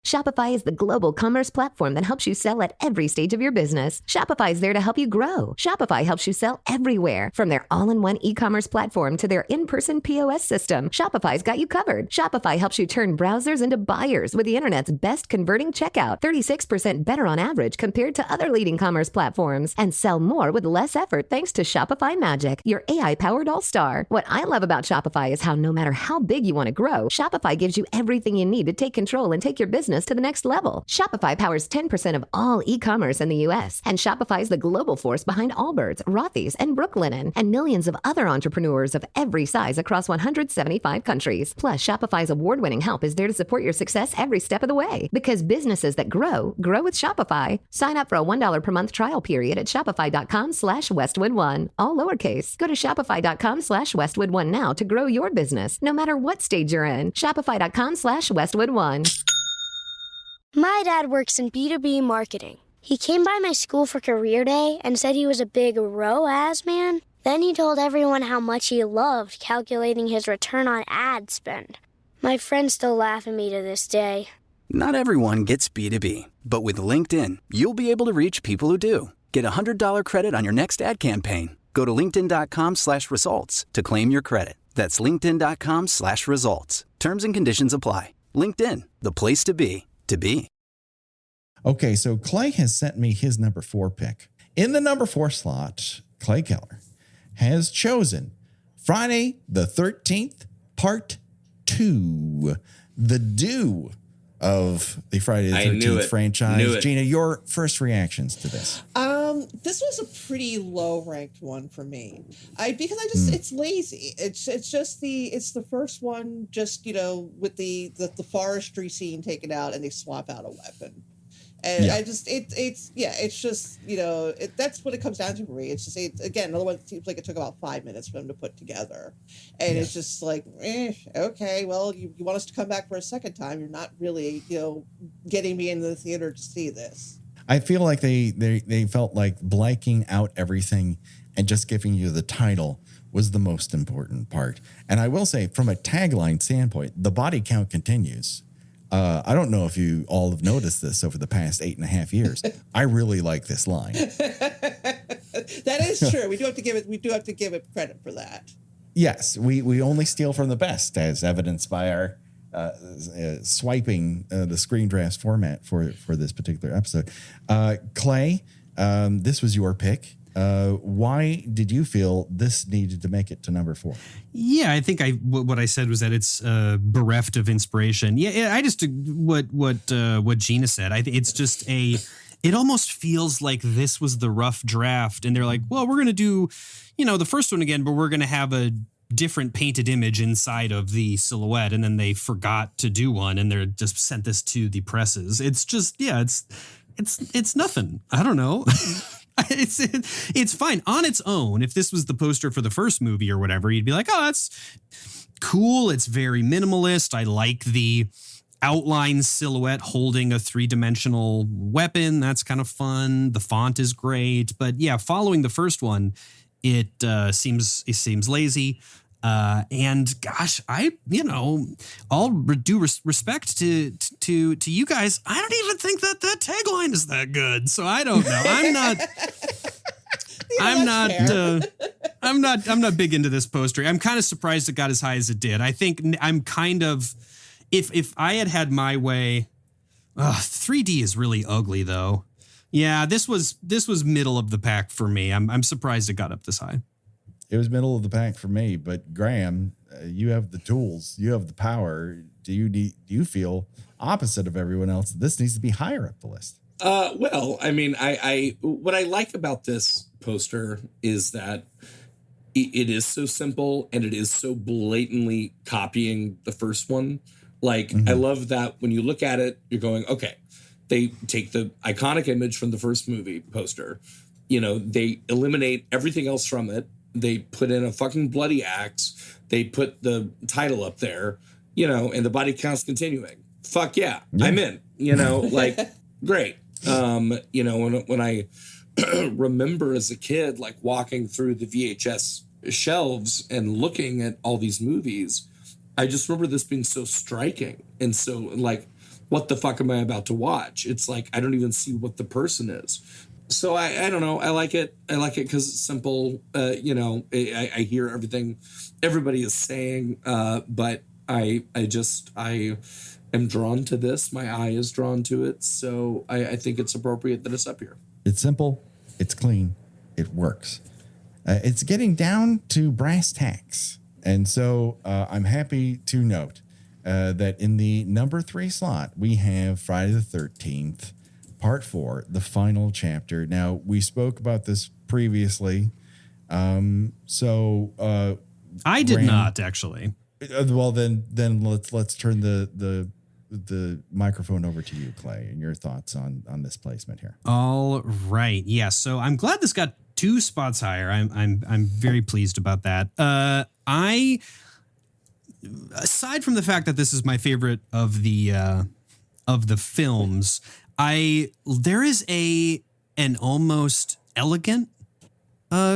Shopify is the global commerce platform that helps you sell at every stage of your business. Shopify is there to help you grow. Shopify helps you sell everywhere, from their all-in-one e-commerce platform to their in-person POS system. Shopify's got you covered. Shopify helps you turn browsers into buyers with the internet's best converting checkout, 36% better on average compared to other leading commerce platforms, and sell more with less effort thanks to Shopify Magic, your AI-powered all-star. What I love about Shopify is how no matter how big you want to grow, Shopify gives you everything you need to take control and take your business to the next level. Shopify powers 10% of all e-commerce in the U.S., and Shopify is the global force behind Allbirds, Rothy's, and Brooklinen, and millions of other entrepreneurs of every size across 175 countries. Plus, Shopify's award-winning help is there to support your success every step of the way. Because businesses that grow with Shopify. Sign up for a $1 per month trial period at shopify.com/Westwood1, all lowercase. Go to shopify.com/Westwood1 now to grow your business, no matter what stage you're in. Shopify.com/Westwood1. My dad works in B2B marketing. He came by my school for career day and said he was a big ROAS man. Then he told everyone how much he loved calculating his return on ad spend. My friends still laugh at me to this day. Not everyone gets B2B, but with LinkedIn, you'll be able to reach people who do. Get a $100 credit on your next ad campaign. Go to linkedin.com/results to claim your credit. That's linkedin.com/results. Terms and conditions apply. LinkedIn, the place to be. Okay, so Clay has sent me his number 4 pick. In the number 4 slot, Clay Keller has chosen Friday the 13th, Part 2, the due of the Friday the 13th franchise. Gina, your first reactions to this? This was a pretty low ranked one for me. It's lazy. It's the first one, just, with the forestry scene taken out and they swap out a weapon. And that's what it comes down to for me. It's just, another one that seems like it took about 5 minutes for them to put together. And it's just like, okay, well, you want us to come back for a second time. You're not really, getting me into the theater to see this. I feel like they felt like blanking out everything and just giving you the title was the most important part. And I will say, from a tagline standpoint, the body count continues. I don't know if you all have noticed this over the past 8.5 years. I really like this line. That is true. We do have to give it credit for that. Yes, we only steal from the best, as evidenced by our swiping the screen drafts format for this particular episode. Clay, this was your pick. Why did you feel this needed to make it to number 4? Yeah, I think what I said was that it's bereft of inspiration. Yeah, I just what Gina said. I think it's just it almost feels like this was the rough draft, and they're like, well, we're gonna do, the first one again, but we're gonna have a different painted image inside of the silhouette, and then they forgot to do one, and they're just sent this to the presses. It's just, it's nothing. I don't know. It's fine on its own. If this was the poster for the first movie or whatever, you'd be like, oh, that's cool. It's very minimalist. I like the outline silhouette holding a 3-dimensional weapon. That's kind of fun. The font is great. But yeah, following the first one, it seems lazy. And gosh, all due respect to you guys, I don't even think that tagline is that good. So I don't know. I'm not big into this poster. I'm kind of surprised it got as high as it did. I think I'm kind of, if I had my way, 3D is really ugly though. Yeah, this was middle of the pack for me. I'm surprised it got up this high. It was middle of the pack for me, but Graham, you have the tools, you have the power. Do you feel opposite of everyone else? This needs to be higher up the list. Well, I mean, I what I like about this poster is that it is so simple and it is so blatantly copying the first one. Like, I love that when you look at it, you're going, okay, they take the iconic image from the first movie poster, they eliminate everything else from it. They put in a fucking bloody axe. They put the title up there, and the body count's continuing. Fuck yeah. I'm in, like, great. When I remember as a kid, like walking through the VHS shelves and looking at all these movies, I just remember this being so striking. And so like, what the fuck am I about to watch? It's like, I don't even see what the person is. So I don't know. I like it. I like it because it's simple. I hear everything everybody is saying, but I am drawn to this. My eye is drawn to it. So I think it's appropriate that it's up here. It's simple. It's clean. It works. It's getting down to brass tacks. And so I'm happy to note that in the number 3 slot, we have Friday the 13th. Part 4, the final chapter. Now, we spoke about this previously. I did not actually. Well, then let's turn the microphone over to you, Clay, and your thoughts on this placement here. All right. Yeah. So I'm glad this got 2 spots higher. I'm very pleased about that. Aside from the fact that this is my favorite of the films, there is an almost elegant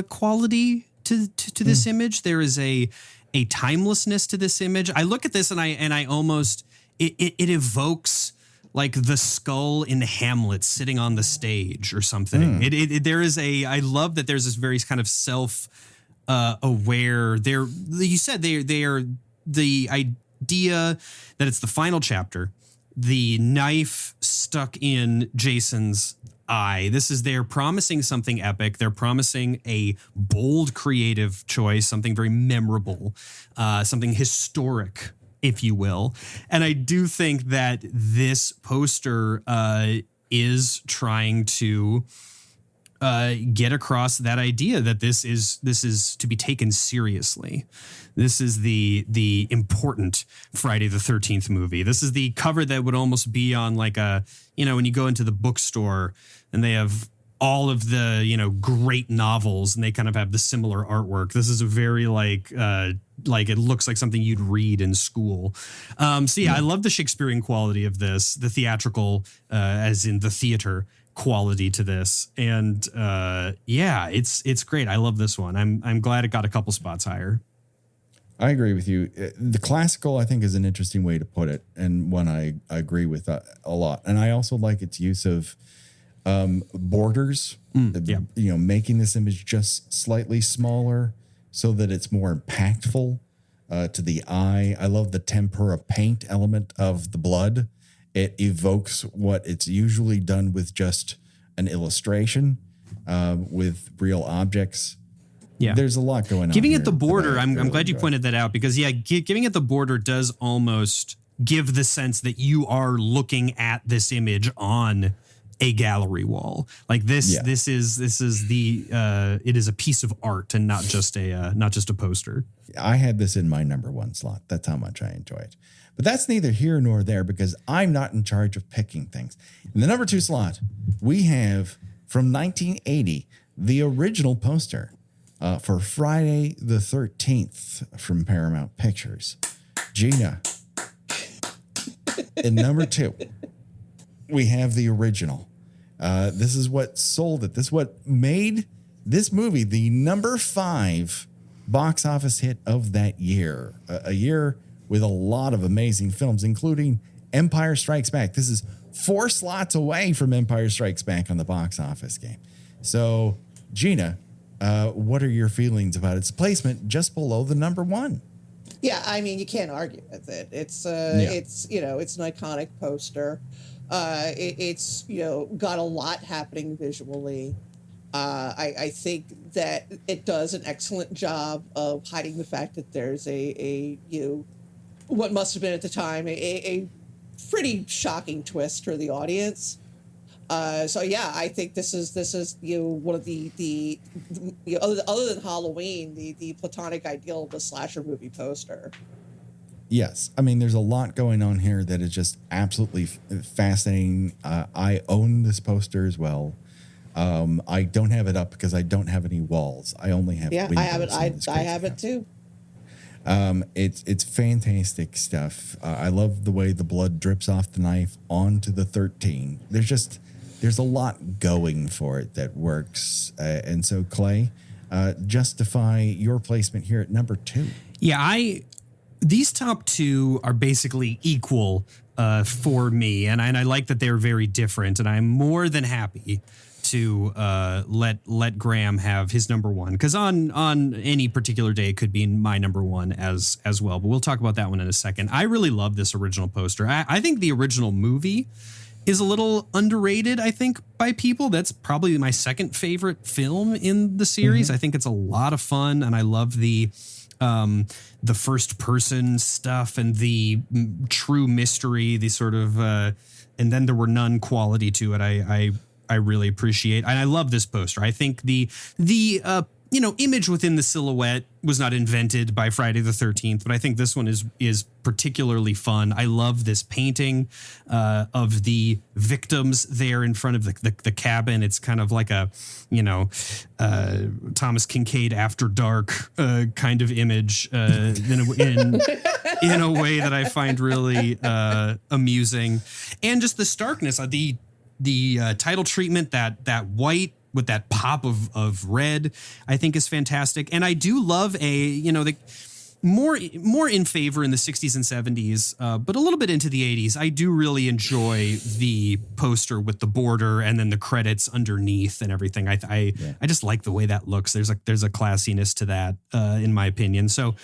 quality to this image. There is a timelessness to this image. I look at this and I almost it evokes like the skull in Hamlet sitting on the stage or something. I love that there's this very kind of self-aware. You said they are the idea that it's the final chapter. The knife stuck in Jason's eye. They're promising something epic. They're promising a bold, creative choice, something very memorable, something historic, if you will. And I do think that this poster is trying to get across that idea that this is to be taken seriously. This is the important Friday the 13th movie. This is the cover that would almost be on like when you go into the bookstore and they have all of the, great novels and they kind of have the similar artwork. This is a very like it looks like something you'd read in school. I love the Shakespearean quality of this, the theatrical, as in the theater quality to this. And it's great. I love this one. I'm glad it got a couple spots higher. I agree with you. The classical, I think, is an interesting way to put it, and one I agree with a lot. And I also like its use of borders, making this image just slightly smaller so that it's more impactful to the eye. I love the tempera paint element of the blood. It evokes what it's usually done with just an illustration with real objects. Yeah, there's a lot going on. Giving it the border, I'm glad you pointed that out because giving it the border does almost give the sense that you are looking at this image on a gallery wall. Like this is it is a piece of art and not just a poster. I had this in my number 1 slot. That's how much I enjoy it. But that's neither here nor there because I'm not in charge of picking things. In the number 2 slot, we have from 1980 the original poster for Friday the 13th from Paramount Pictures. Gina. In number 2, we have the original. This is what sold it. This is what made this movie the number 5 box office hit of that year. A year with a lot of amazing films, including Empire Strikes Back. This is 4 slots away from Empire Strikes Back on the box office game. So, Gina, what are your feelings about its placement just below the number 1? Yeah, I mean, you can't argue with it. It's it's it's an iconic poster. It's got a lot happening visually. I think that it does an excellent job of hiding the fact that there's a what must have been at the time a pretty shocking twist for the audience. So yeah, I think this is one of the other than Halloween, the platonic ideal of a slasher movie poster. Yes, I mean, there's a lot going on here that is just absolutely fascinating. I own this poster as well. I don't have it up because I don't have any walls. I only have windows. I have it. I have it too. It's fantastic stuff. I love the way the blood drips off the knife onto the 13. There's a lot going for it that works. And so, Clay, justify your placement here at number 2. Yeah, these top 2 are basically equal for me, and I like that they're very different, and I'm more than happy to let Graham have his number 1, because on any particular day it could be my number 1 as well. But we'll talk about that one in a second. I really love this original poster. I think the original movie is a little underrated, I think, by people. That's probably my second favorite film in the series. I think it's a lot of fun, and I love the first person stuff and the true mystery, the sort of and then there were none quality to it. I really appreciate, and I love this poster. I think the image within the silhouette was not invented by Friday the 13th, but I think this one is particularly fun. I love this painting of the victims there in front of the cabin. It's kind of like a, Thomas Kincaid After Dark kind of image in a way that I find really amusing. And just the starkness of the title treatment, that white with that pop of red, I think is fantastic. And I do love the more in favor in the 60s and 70s, but a little bit into the 80s. I do really enjoy the poster with the border and then the credits underneath and everything. I just like the way that looks. There's a classiness to that, in my opinion. So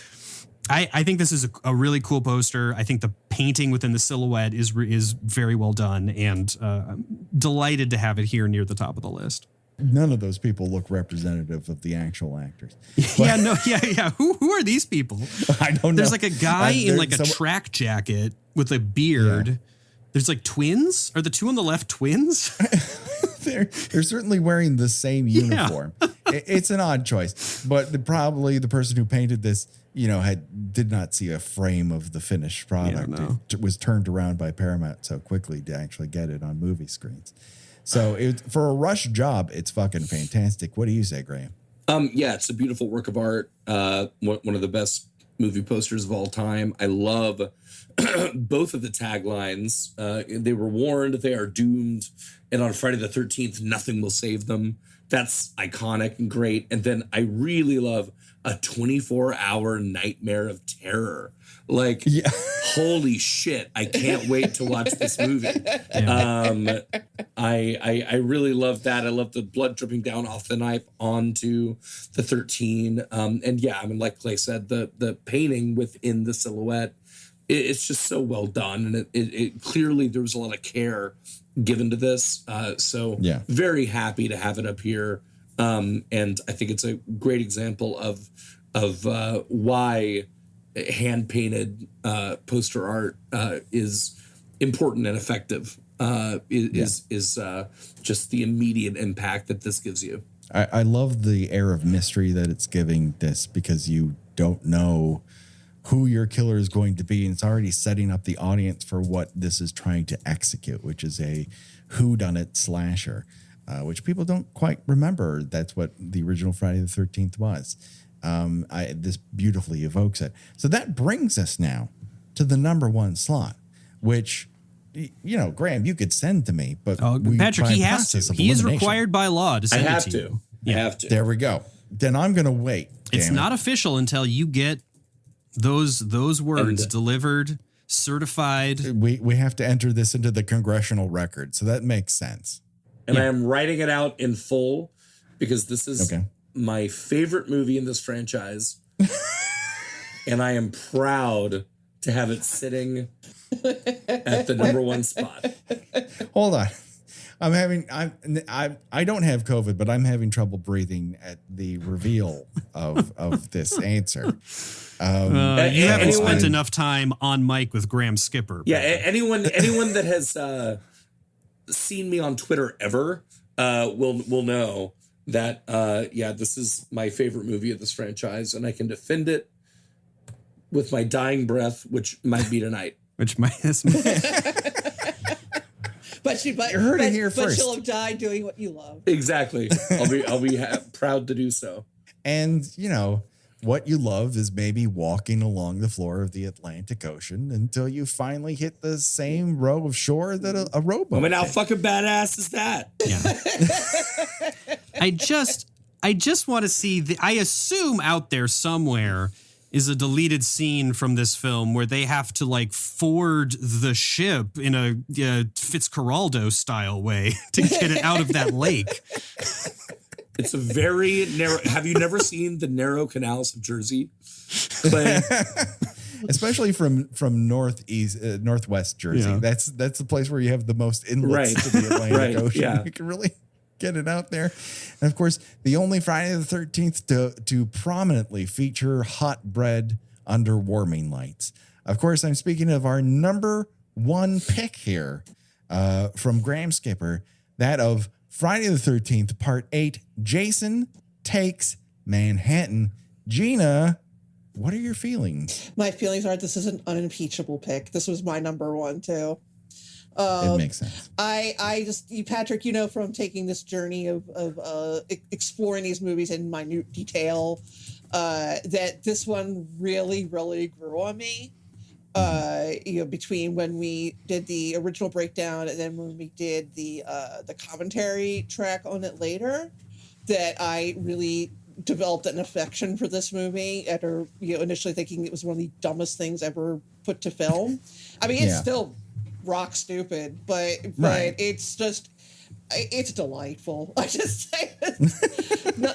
I think this is a really cool poster. I think the painting within the silhouette is very well done, and I'm delighted to have it here near the top of the list. None of those people look representative of the actual actors. Yeah. Who are these people? I don't know. There's like a guy in like a track jacket with a beard. Yeah. There's like twins. Are the 2 on the left twins? They're certainly wearing the same uniform. Yeah. It's an odd choice, but probably the person who painted this, did not see a frame of the finished product. It was turned around by Paramount so quickly to actually get it on movie screens. So for a rush job, it's fucking fantastic. What do you say, Graham? Yeah, it's a beautiful work of art. One of the best movie posters of all time. I love both of the taglines. They were warned, they are doomed, and on Friday the 13th, nothing will save them. That's iconic and great. And then I really love a 24-hour nightmare of terror. Like, holy shit, I can't wait to watch this movie. I really love that. I love the blood dripping down off the knife onto the 13. And yeah, I mean, like Clay said, the painting within the silhouette, it's just so well done. And it clearly there was a lot of care given to this. So very happy to have it up here. And I think it's a great example of why hand-painted poster art is important and effective. Is just the immediate impact that this gives you. I love the air of mystery that it's giving this, because you don't know who your killer is going to be, and it's already setting up the audience for what this is trying to execute, which is a whodunit slasher, which people don't quite remember. That's what the original Friday the 13th was. This beautifully evokes it. So that brings us now to the number 1 slot, which, Graham, you could send to me, but Patrick, he has to. He is required by law to send it to you. You have to. There we go. Then I'm going to wait. It's not official until you get those words delivered, certified. We have to enter this into the congressional record, so that makes sense. And I am writing it out in full because this is my favorite movie in this franchise. And I am proud to have it sitting at the number one spot. Hold on. I don't have COVID, but I'm having trouble breathing at the reveal of this answer. You haven't spent enough time on mic with Graham Skipper. Yeah, anyone that has seen me on Twitter ever will know that this is my favorite movie of this franchise, and I can defend it with my dying breath, which might be tonight. Which might. But you heard it here first. But she'll have died doing what you love. Exactly. I'll be proud to do so. And what you love is maybe walking along the floor of the Atlantic Ocean until you finally hit the same row of shore that a rowboat. I mean, how fucking badass is that? Yeah. I just want to see I assume out there somewhere is a deleted scene from this film where they have to ford the ship in a Fitzcarraldo style way to get it out of that lake. It's a very narrow. Have you never seen the narrow canals of Jersey? Especially from northwest Jersey. Yeah. That's the place where you have the most inlets to the Atlantic Ocean. Yeah. You can really get it out there. And of course, the only Friday the 13th to prominently feature hot bread under warming lights. Of course, I'm speaking of our number one pick here from Graham Skipper, that of Friday the 13th, Part 8, Jason Takes Manhattan. Gina, what are your feelings? My feelings are this is an unimpeachable pick. This was my number one, too. It makes sense. I just, Patrick, from taking this journey of exploring these movies in minute detail, that this one really, really grew on me. Between when we did the original breakdown and then when we did the commentary track on it later, that I really developed an affection for this movie after initially thinking it was one of the dumbest things ever put to film. I mean, it's still rock stupid, but it's just it's delightful. I just say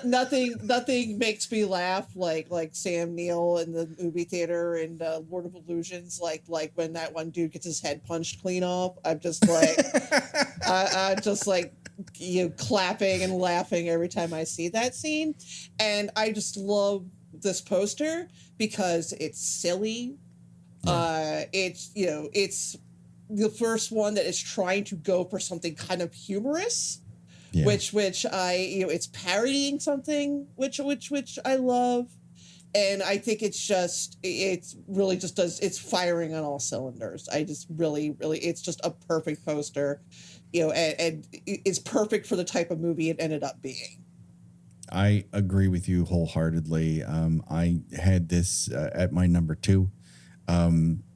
nothing makes me laugh like Sam Neill in the movie theater and Lord of Illusions, like when that one dude gets his head punched clean off. I'm just like I'm just like clapping and laughing every time I see that scene, and I just love this poster because it's silly. It's the first one that is trying to go for something kind of humorous, which it's parodying something which I love, and I think it's really just it's firing on all cylinders. I just really it's just a perfect poster, and it's perfect for the type of movie it ended up being. I agree with you wholeheartedly. I had this at my number 2.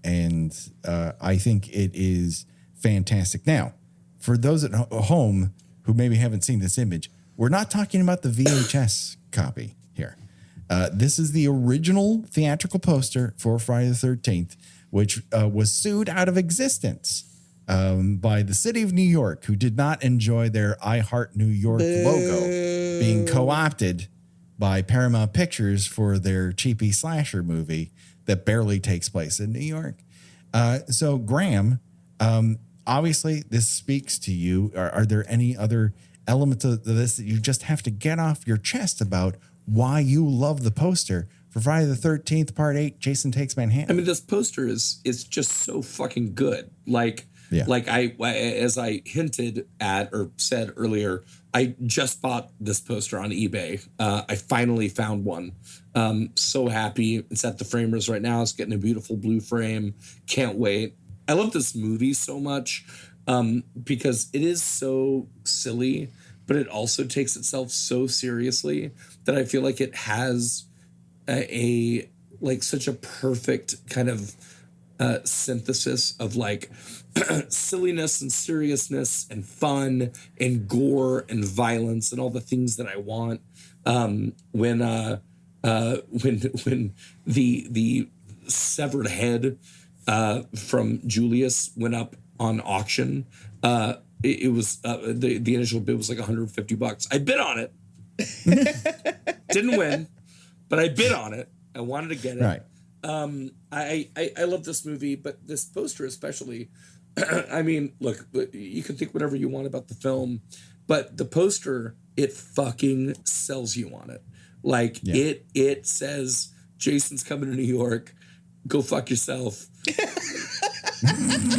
And I think it is fantastic. Now, for those at home who maybe haven't seen this image, we're not talking about the VHS copy here. This is the original theatrical poster for Friday the 13th, which was sued out of existence by the city of New York, who did not enjoy their I Heart New York logo being co-opted by Paramount Pictures for their cheapy slasher movie that barely takes place in New York. So, Graham, obviously this speaks to you. Are there any other elements of this that you just have to get off your chest about why you love the poster for Friday the 13th, Part 8, Jason Takes Manhattan? I mean, this poster is just so fucking good. As I hinted at or said earlier, I just bought this poster on eBay. I finally found one. So happy. It's at the Framers right now. It's getting a beautiful blue frame. Can't wait. I love this movie so much because it is so silly, but it also takes itself so seriously that I feel like it has such a perfect kind of synthesis of like silliness and seriousness and fun and gore and violence and all the things that I want. When the severed head from Julius went up on auction, it was the initial bid was like $150. I bid on it. Didn't win, but I bid on it. I wanted to get it. Right. I love this movie, but this poster especially. I mean, look, you can think whatever you want about the film, but the poster, it fucking sells you on it. Like it says, Jason's coming to New York. Go fuck yourself.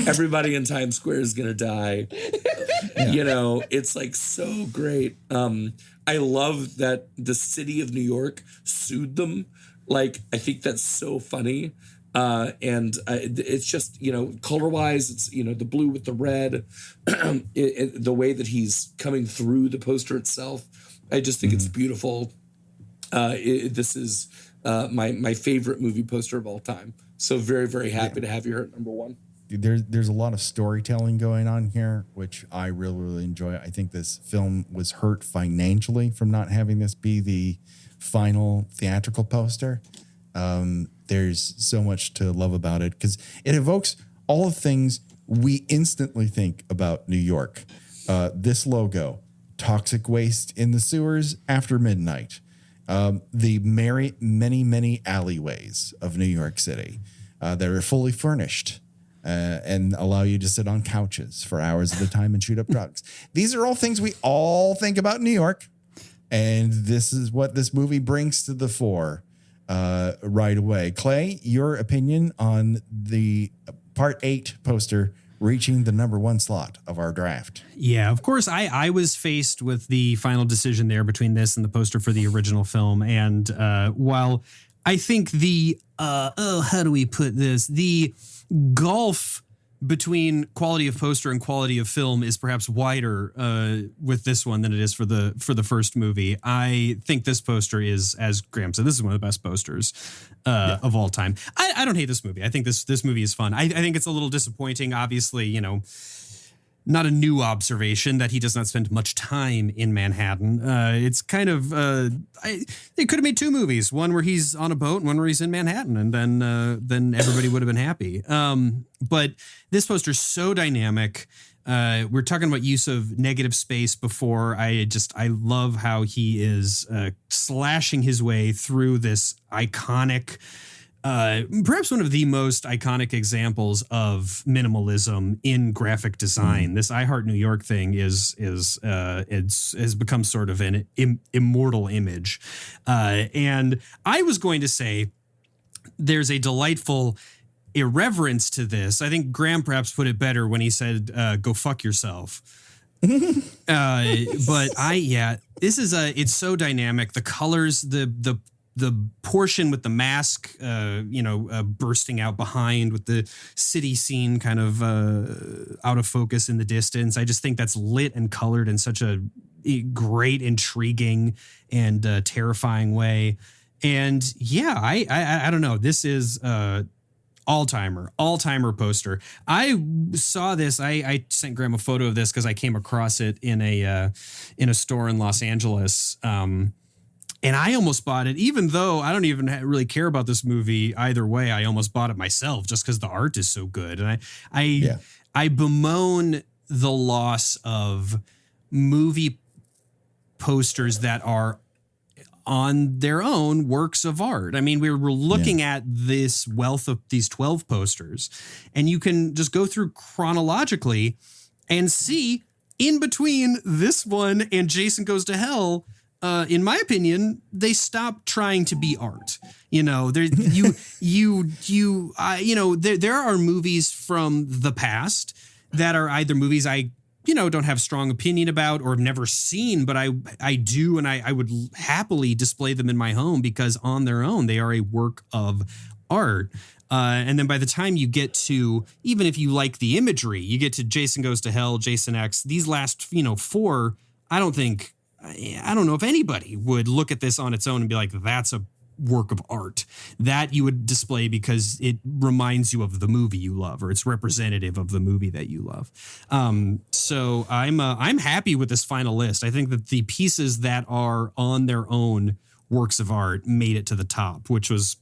Everybody in Times Square is gonna die. You know, it's like so great. I love that the city of New York sued them. Like, I think that's so funny. And it's just, you know, color wise, it's, you know, the blue with the red, the way that he's coming through the poster itself. I just think it's beautiful. This is my favorite movie poster of all time. So very, very happy to have you here at number one. There's a lot of storytelling going on here, which I really, really enjoy. I think this film was hurt financially from not having this be the final theatrical poster. There's so much to love about it because it evokes all the things we instantly think about New York. This logo, toxic waste in the sewers after midnight, the many alleyways of New York City that are fully furnished and allow you to sit on couches for hours at a time and shoot up drugs. These are all things we all think about New York. And this is what this movie brings to the fore right away. Clay, your opinion on the Part 8 poster reaching the number one slot of our draft? Yeah, of course, I was faced with the final decision there between this and the poster for the original film. And while I think how do we put this? The gulf between quality of poster and quality of film is perhaps wider with this one than it is for the first movie. I think this poster is, as Graham said, this is one of the best posters of all time. I don't hate this movie. I think this movie is fun. I think it's a little disappointing. Obviously, you know, not a new observation that he does not spend much time in Manhattan. It's kind of they could have made two movies, one where he's on a boat and one where he's in Manhattan, and then everybody would have been happy. But this poster's so dynamic. We're talking about use of negative space before. I love how he is slashing his way through this iconic, perhaps one of the most iconic examples of minimalism in graphic design. This I Heart New York thing has become sort of an immortal image. And I was going to say there's a delightful irreverence to this. I think Graham perhaps put it better when he said, go fuck yourself. But this is it's so dynamic. The colors, the portion with the mask, bursting out behind with the city scene kind of out of focus in the distance. I just think that's lit and colored in such a great, intriguing, and terrifying way. And I don't know. This is all-timer poster. I saw this. I sent Graham a photo of this because I came across it in a store in Los Angeles. And I almost bought it, even though I don't even really care about this movie either way. I almost bought it myself just because the art is so good. And I bemoan the loss of movie posters that are on their own works of art. I mean, we were looking at this wealth of these 12 posters, and you can just go through chronologically and see in between this one and Jason Goes to Hell. In my opinion, they stopped trying to be art. You know, there are movies from the past that are either movies I don't have a strong opinion about or have never seen, but I do, and I would happily display them in my home because on their own, they are a work of art. And then by the time you get to, even if you like the imagery, you get to Jason Goes to Hell, Jason X, these last, 4, I don't know if anybody would look at this on its own and be like, that's a work of art that you would display because it reminds you of the movie you love, or it's representative of the movie that you love. So I'm happy with this final list. I think that the pieces that are on their own works of art made it to the top, which was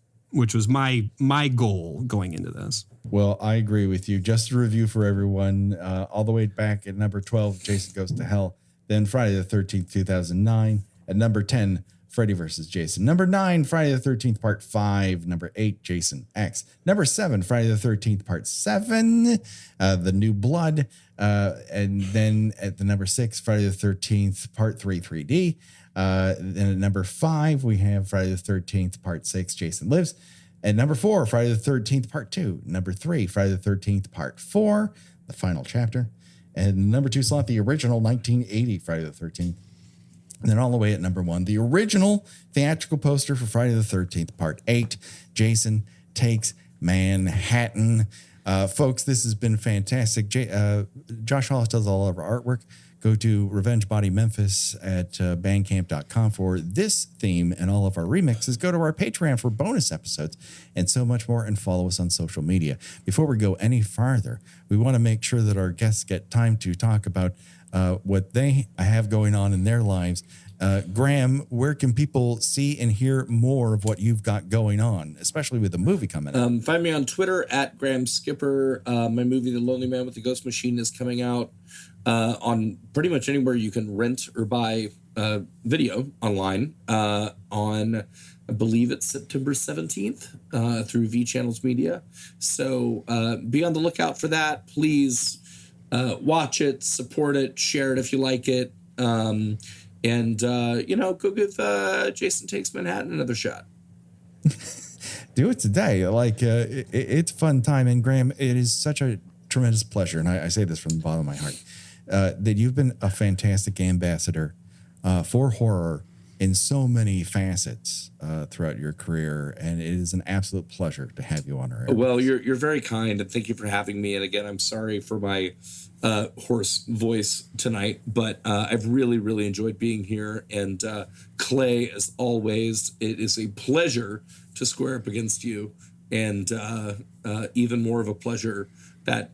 my goal going into this. Well, I agree with you. Just a review for everyone. All the way back at number 12, Jason Goes to Hell. Then Friday the 13th, 2009. At number 10, Freddy vs. Jason. Number 9, Friday the 13th, Part 5. Number 8, Jason X. Number 7, Friday the 13th, Part 7. The New Blood. And then at the number 6, Friday the 13th, Part 3, 3D. Then at number 5, we have Friday the 13th, Part 6, Jason Lives. At number 4, Friday the 13th, Part 2. Number 3, Friday the 13th, Part 4, the final chapter. And number 2 slot, the original 1980 Friday the 13th. And then all the way at number 1, the original theatrical poster for Friday the 13th, Part 8, Jason Takes Manhattan. Folks, this has been fantastic. Josh Hollis does all of our artwork. Go to Revenge Body Memphis at bandcamp.com for this theme and all of our remixes. Go to our Patreon for bonus episodes and so much more, and follow us on social media. Before we go any farther, we want to make sure that our guests get time to talk about what they have going on in their lives. Graham, where can people see and hear more of what you've got going on, especially with the movie coming out? Find me on Twitter at Graham Skipper. My movie, The Lonely Man with the Ghost Machine, is coming out on pretty much anywhere you can rent or buy video online on, I believe it's September 17th through V Channels Media. So be on the lookout for that. Please watch it, support it, share it if you like it. And go give Jason Takes Manhattan another shot. Do it today. It's a fun time. And Graham, it is such a tremendous pleasure, and I say this from the bottom of my heart, that you've been a fantastic ambassador for horror in so many facets throughout your career, and it is an absolute pleasure to have you on our air. Well, you're very kind, and thank you for having me. And again, I'm sorry for my hoarse voice tonight, but I've really, really enjoyed being here. And Clay, as always, it is a pleasure to square up against you, and even more of a pleasure that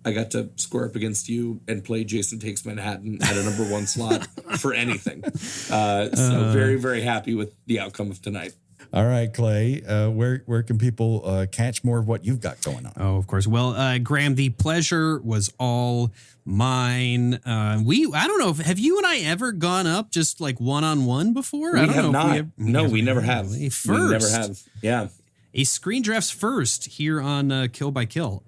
I got to square up against you and play Jason Takes Manhattan at a number 1 slot for anything. So very, very happy with the outcome of tonight. All right, Clay, where can people catch more of what you've got going on? Oh, of course. Well, Graham, the pleasure was all mine. I don't know, have you and I ever gone up just like one-on-one before? We I don't have know not. If we never have. First. We never have. Yeah. A Screen Drafts first here on Kill by Kill.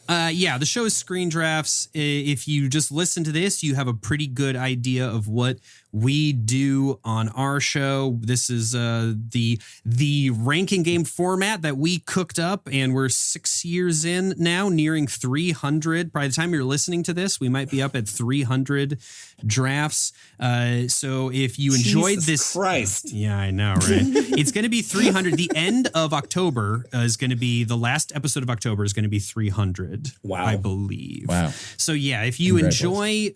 The show is Screen Drafts. If you just listen to this, you have a pretty good idea of what we do on our show. This is the ranking game format that we cooked up, and we're 6 years in now, nearing 300. By the time you're listening to this, we might be up at 300 drafts. So if you enjoyed Jesus Christ. Yeah, I know, right? It's going to be 300. The end of October is going to be, the last episode of October is going to be 300. Wow. I believe. Wow. So yeah, if you enjoy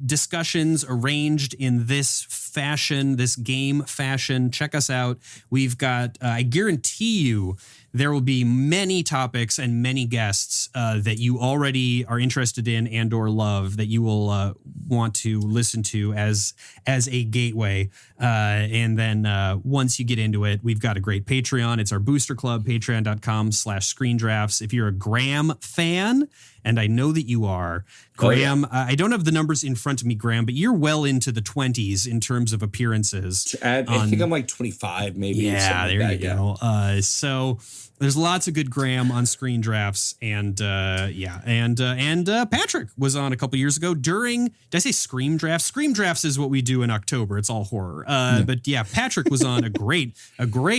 discussions arranged in this fashion, this game fashion, check us out. We've got, I guarantee you, there will be many topics and many guests that you already are interested in and or love that you will want to listen to as a gateway. And then once you get into it, we've got a great Patreon. It's our booster club, patreon.com/screendrafts. If you're a Graham fan, and I know that you are, Graham, I don't have the numbers in front of me, Graham, but you're well into the 20s in terms of apperances. I think I'm like 25, maybe. Yeah, there you go. So there's lots of good Graham on Screen Drafts, and Patrick was on a couple years ago during. Did I say Scream Drafts? Scream Drafts is what we do in October. It's all horror. But yeah, Patrick was on a great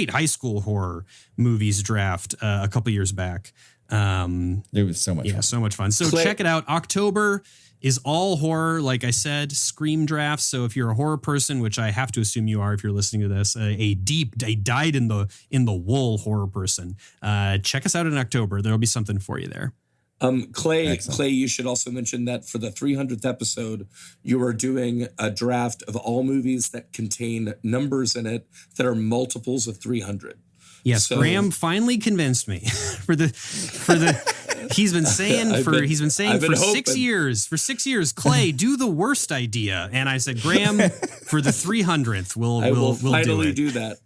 high school horror movies draft a couple years back. It was so much fun. So much fun. So check it out. October is all horror, like I said, Scream Drafts. So if you're a horror person, which I have to assume you are if you're listening to this, a dyed in the wool horror person, check us out in October. There'll be something for you there. Clay, you should also mention that for the 300th episode, you are doing a draft of all movies that contain numbers in it that are multiples of 300. Yes, so, Graham finally convinced me he's been saying for 6 years. For 6 years, Clay, do the worst idea. And I said, Graham, for the 300th, we'll finally do that.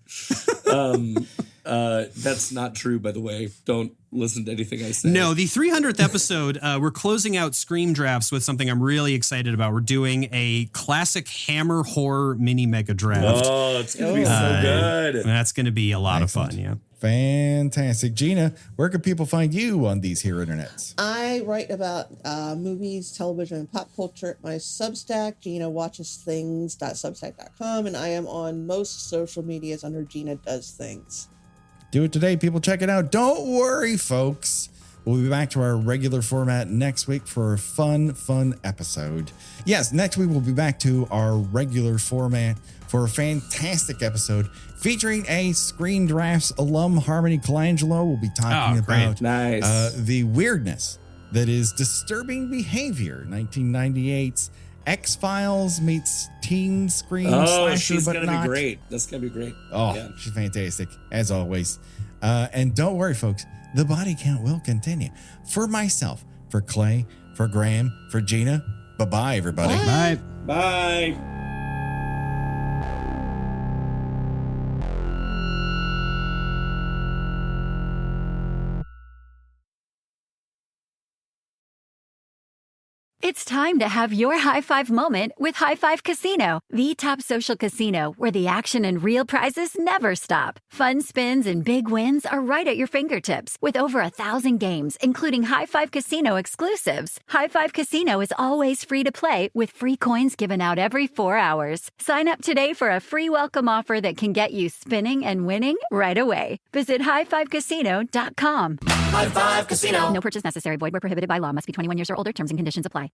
That's not true, by the way. Don't listen to anything I say. No, the 300th episode, we're closing out Scream Drafts with something I'm really excited about. We're doing a classic Hammer horror mini mega draft. Oh, it's going to be so good. That's going to be a lot of fun, yeah. Fantastic. Gina, where can people find you on these here internets? I write about movies, television, and pop culture at my Substack, GinaWatchesThings.substack.com, and I am on most social medias under Gina Does Things. Do it today, people. Check it out. Don't worry, folks. We'll be back to our regular format next week for a fun episode. Yes, next week we'll be back to our regular format for a fantastic episode featuring a Screen Drafts alum, Harmony Colangelo. We'll be talking about the weirdness that is Disturbing Behavior, 1998's X-Files meets teen screen slasher, she's but gonna not. be great. That's gonna be great. Oh, yeah. She's fantastic, as always. And don't worry, folks, the body count will continue. For myself, for Clay, for Graham, for Gina, bye-bye, everybody. Bye. Bye. It's time to have your high five moment with High Five Casino, the top social casino where the action and real prizes never stop. Fun spins and big wins are right at your fingertips with over 1,000 games, including High Five Casino exclusives. High Five Casino is always free to play with free coins given out every 4 hours. Sign up today for a free welcome offer that can get you spinning and winning right away. Visit highfivecasino.com. High Five Casino. No purchase necessary. Void where prohibited by law. Must be 21 years or older. Terms and conditions apply.